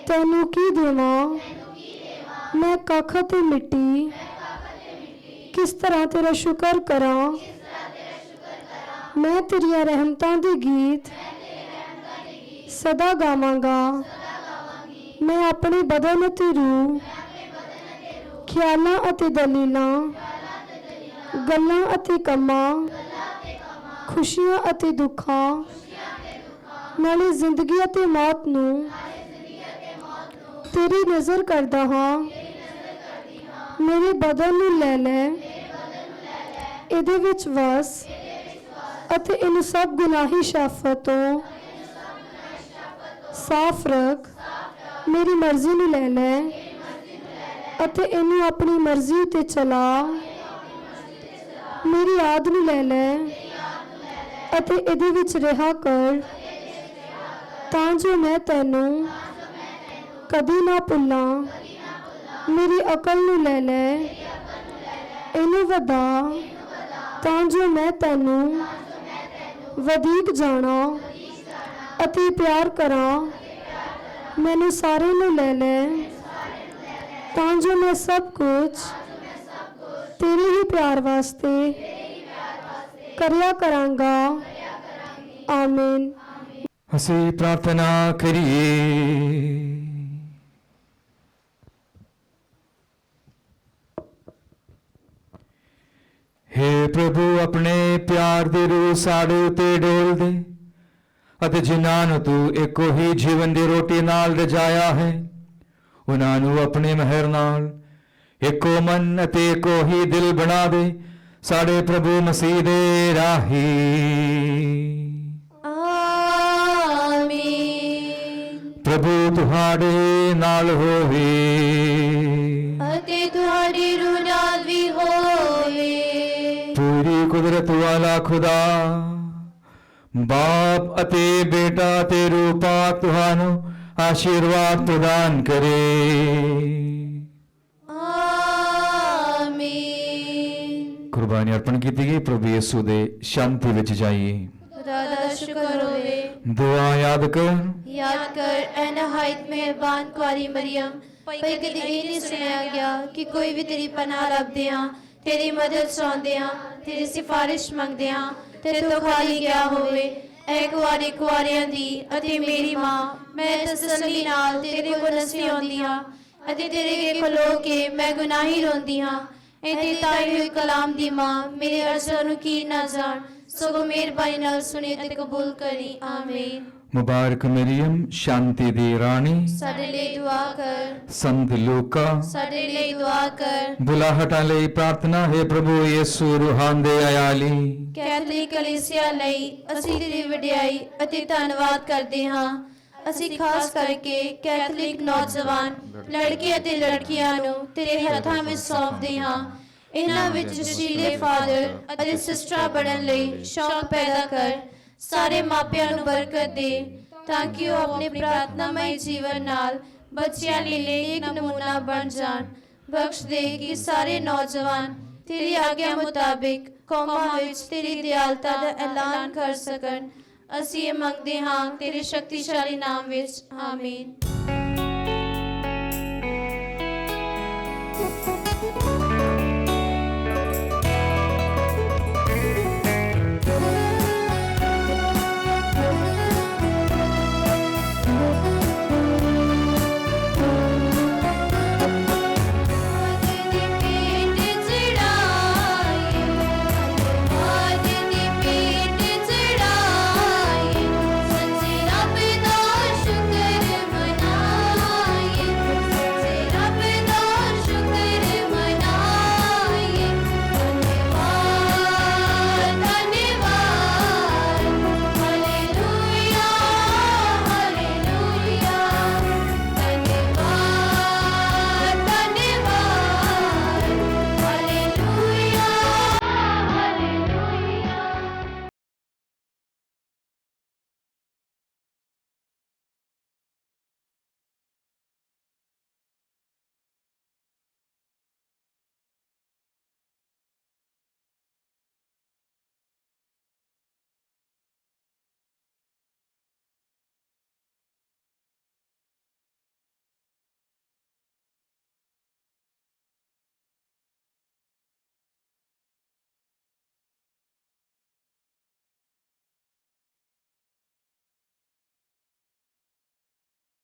ਤੈਨੂੰ ਕੀ ਦੇਵਾਂ? ਮੈਂ ਕੱਖ ਅਤੇ ਮਿੱਟੀ ਕਿਸ ਤਰ੍ਹਾਂ ਤੇਰਾ ਸ਼ੁਕਰ ਕਰਾਂ? ਮੈਂ ਤੇਰੀਆਂ ਰਹਿਮਤਾਂ ਦੇ ਗੀਤ ਸਦਾ ਗਾਵਾਂਗਾ। ਮੈਂ ਆਪਣੇ ਬਦਨ ਅਤੇ ਰੂਹ, ਖਿਆਲਾਂ ਅਤੇ ਦਲੀਲਾਂ, ਗੱਲਾਂ ਅਤੇ ਕੰਮਾਂ, ਖੁਸ਼ੀਆਂ ਅਤੇ ਦੁੱਖਾਂ, ਨਾਲੇ ਜ਼ਿੰਦਗੀ ਅਤੇ ਮੌਤ ਨੂੰ ਤੇਰੀ ਨਜ਼ਰ ਕਰਦਾ ਹਾਂ। ਮੇਰੇ ਬਦਨ ਨੂੰ ਲੈ ਲੈ, ਇਹਦੇ ਵਿੱਚ ਵਸ ਅਤੇ ਇਹਨੂੰ ਸਭ ਗੁਨਾਹੀ ਸ਼ਾਫਤ ਤੋਂ ਸਾਫ਼ ਰੱਖ। ਮੇਰੀ ਮਰਜ਼ੀ ਨੂੰ ਲੈ ਲੈ ਅਤੇ ਇਹਨੂੰ ਆਪਣੀ ਮਰਜ਼ੀ ਉੱਤੇ ਚਲਾ। ਮੇਰੀ ਆਦ ਨੂੰ ਲੈ ਲੈ ਅਤੇ ਇਹਦੇ ਵਿੱਚ ਰਿਹਾ ਕਰ, ਤਾਂ ਜੋ ਮੈਂ ਤੈਨੂੰ ਕਦੀ ਨਾ ਭੁੱਲਾਂ। ਮੇਰੀ ਅਕਲ ਨੂੰ ਲੈ ਲੈ, ਇਹਨੂੰ ਵਧਾ, ਤਾਂ ਜੋ ਮੈਂ ਤੈਨੂੰ ਵਧੀਕ ਜਾਣਾ ਅਤੇ ਪਿਆਰ ਕਰਾਂ। ਮੈਨੂੰ ਸਾਰੇ ਨੂੰ ਲੈ ਲੈ, ਤਾਂ ਜੋ ਮੈਂ ਸਭ ਕੁਝ ਤੇਰੇ ਹੀ ਪਿਆਰ ਵਾਸਤੇ ਕਰਿਆ ਕਰਾਂਗਾ। ਆਮੀਨ। ਅਸੀਂ ਪ੍ਰਾਰਥਨਾ ਕਰੀਏ। हे ਪ੍ਰਭੂ, ਆਪਣੇ ਪਿਆਰ ਦੀ ਰੂਹ ਸਾਡੇ ਉੱਤੇ ਡੋਲ ਦੇ ਅਤੇ ਜਿਨ੍ਹਾਂ ਨੂੰ ਤੂੰ ਇੱਕੋ ਹੀ ਜੀਵਨ ਦੀ ਰੋਟੀ ਨਾਲ ਰਜਾਇਆ ਹੈ, ਉਹਨਾਂ ਨੂੰ ਆਪਣੇ ਮਿਹਰ ਨਾਲ ਇੱਕੋ ਮਨ ਅਤੇ ਇੱਕੋ ਹੀ ਦਿਲ ਬਣਾ ਦੇ। ਸਾਡੇ ਪ੍ਰਭੂ ਮਸੀਹ ਦੇ ਰਾਹੀਂ। ਪ੍ਰਭੂ ਤੁਹਾਡੇ ਨਾਲ ਹੋਵੇ ਅਤੇ ਤੁਹਾਡੀ ਰੂਹ ਨਾਲ ਵੀ ਹੋਵੇ। ਪੂਰੀ ਕੁਦਰਤ ਵਾਲਾ ਖੁਦਾ ਬਾਪ ਅਤੇ ਬੇਟਾ ਤੇ ਰੂਹ ਪਾਕ ਤੁਹਾਨੂੰ ਆਸ਼ੀਰਵਾਦ ਪ੍ਰਦਾਨ ਕਰੇ। ਆਮੀਨ। ਕੁਰਬਾਨੀ ਅਰਪਣ ਕੀਤੀ ਗਈ। ਪ੍ਰਭੂ ਯਿਸੂ ਦੇ ਸ਼ਾਂਤੀ ਵਿੱਚ ਜਾਈਏ। ਖੁਦਾ ਦਾ ਸ਼ੁਕਰ ਹੋਵੇ। ਦੁਆ ਯਾਦ ਕਰ। ਯਾਦ ਕਰ ਐ ਨਹਾਇਤ ਮਿਹਰਬਾਨ ਕੁਆਰੀ ਮਰੀਮ, ਪਰ ਕਦੇ ਇਹ ਨਹੀਂ ਸੁਣਿਆ ਗਿਆ ਕਿ ਕੋਈ ਵੀ ਤੇਰੀ ਪਨਾਹ ਲੱਭਦੇ ਹਾਂ, ਤੇਰੀ ਮਦਦ ਚਾਹੁੰਦੇ ਹਾਂ, ਤੇਰੀ ਸਿਫਾਰਿਸ਼ ਮੰਗਦੇ ਹਾਂ ਤੇ ਤੂੰ ਖਾਲੀ ਗਿਆ ਹੋਵੇ। ਐ ਕੁਆਰੀ ਕੁਆਰਿਆਂ ਦੀ ਅਤੇ ਮੇਰੀ ਮਾਂ, ਮੈਂ ਤਸੱਲੀ ਨਾਲ ਤੇਰੇ ਕੋਲ ਨਸੀ ਆਉਂਦੀ ਹਾਂ ਅਤੇ ਤੇਰੇ ਅੱਗੇ ਖਲੋ ਕੇ ਮੈਂ ਗੁਨਾਹੀ ਰੋਂਦੀ ਹਾਂ। ਇਹਦੇ ਤਾਈ ਹੋਈ ਕਲਾਮ ਦੀ ਮਾਂ, ਮੇਰੇ ਅਰਜ਼ਾਂ ਨੂੰ ਕੀ ਨਾ ਜਾਣ, ਸਗੋਂ ਮਿਹਰਬਾਨੀ ਨਾਲ ਸੁਣੀ ਤੇ ਕਬੂਲ ਕਰੀ। ਆਮੀਨ। ਮੁਬਾਰਕ ਮਰੀਮ, ਸ਼ਾਂਤੀ ਦੀ ਰਾਣੀ, ਸਾਡੇ ਲਈ ਦੁਆ ਕਰ। ਸੰਤ ਲੂਕਾ, ਸਾਡੇ ਲਈ ਦੁਆ ਕਰ। ਬੁਲਾਹਟਾਂ ਲਈ ਪ੍ਰਾਰਥਨਾ ਹੈ। ਪ੍ਰਭੂ ਯਿਸੂ ਰੂਹਾਂ ਦੇ ਆਇਆਲੀ, ਕੈਥੋਲਿਕ ਕਲੀਸਿਆ ਲਈ ਅਸੀਂ ਤੇਰੀ ਵਡਿਆਈ ਅਤੇ ਧੰਨਵਾਦ ਕਰਦੇ ਹਾਂ। ਅਸੀਂ ਖਾਸ ਕਰਕੇ ਕੈਥੋਲਿਕ ਨੌਜਵਾਨ ਲੜਕੇ ਅਤੇ ਲੜਕੀਆਂ ਨੂੰ ਤੇਰੇ ਹੱਥਾਂ ਵਿੱਚ ਸੌਂਪਦੇ ਹਾਂ। ਇਹਨਾਂ ਵਿੱਚ ਜਸ਼ੀਲੇ ਫਾਦਰ ਅਤੇ ਸਿਸਟਰਾਂ ਬਣਨ ਲਈ ਸ਼ੌਕ ਪੈਦਾ ਕਰ। ਸਾਰੇ ਮਾਪਿਆਂ ਨੂੰ ਬਰਕਤ ਦੇ ਤਾਂ ਕਿ ਉਹ ਆਪਣੇ ਪ੍ਰਾਰਥਨਾਮਈ ਜੀਵਨ ਨਾਲ ਬੱਚਿਆਂ ਲਈ ਨੇਕ ਨਮੂਨਾ ਬਣ ਜਾਣ। ਬਖਸ਼ ਦੇ ਕਿ ਸਾਰੇ ਨੌਜਵਾਨ ਤੇਰੀ ਆਗਿਆ ਮੁਤਾਬਿਕ ਕੌਮਾਂ ਵਿੱਚ ਤੇਰੀ ਦਿਆਲਤਾ ਦਾ ਐਲਾਨ ਕਰ ਸਕਣ। ਅਸੀਂ ਇਹ ਮੰਗਦੇ ਹਾਂ ਤੇਰੇ ਸ਼ਕਤੀਸ਼ਾਲੀ ਨਾਮ ਵਿੱਚ। ਆਮੀਨ।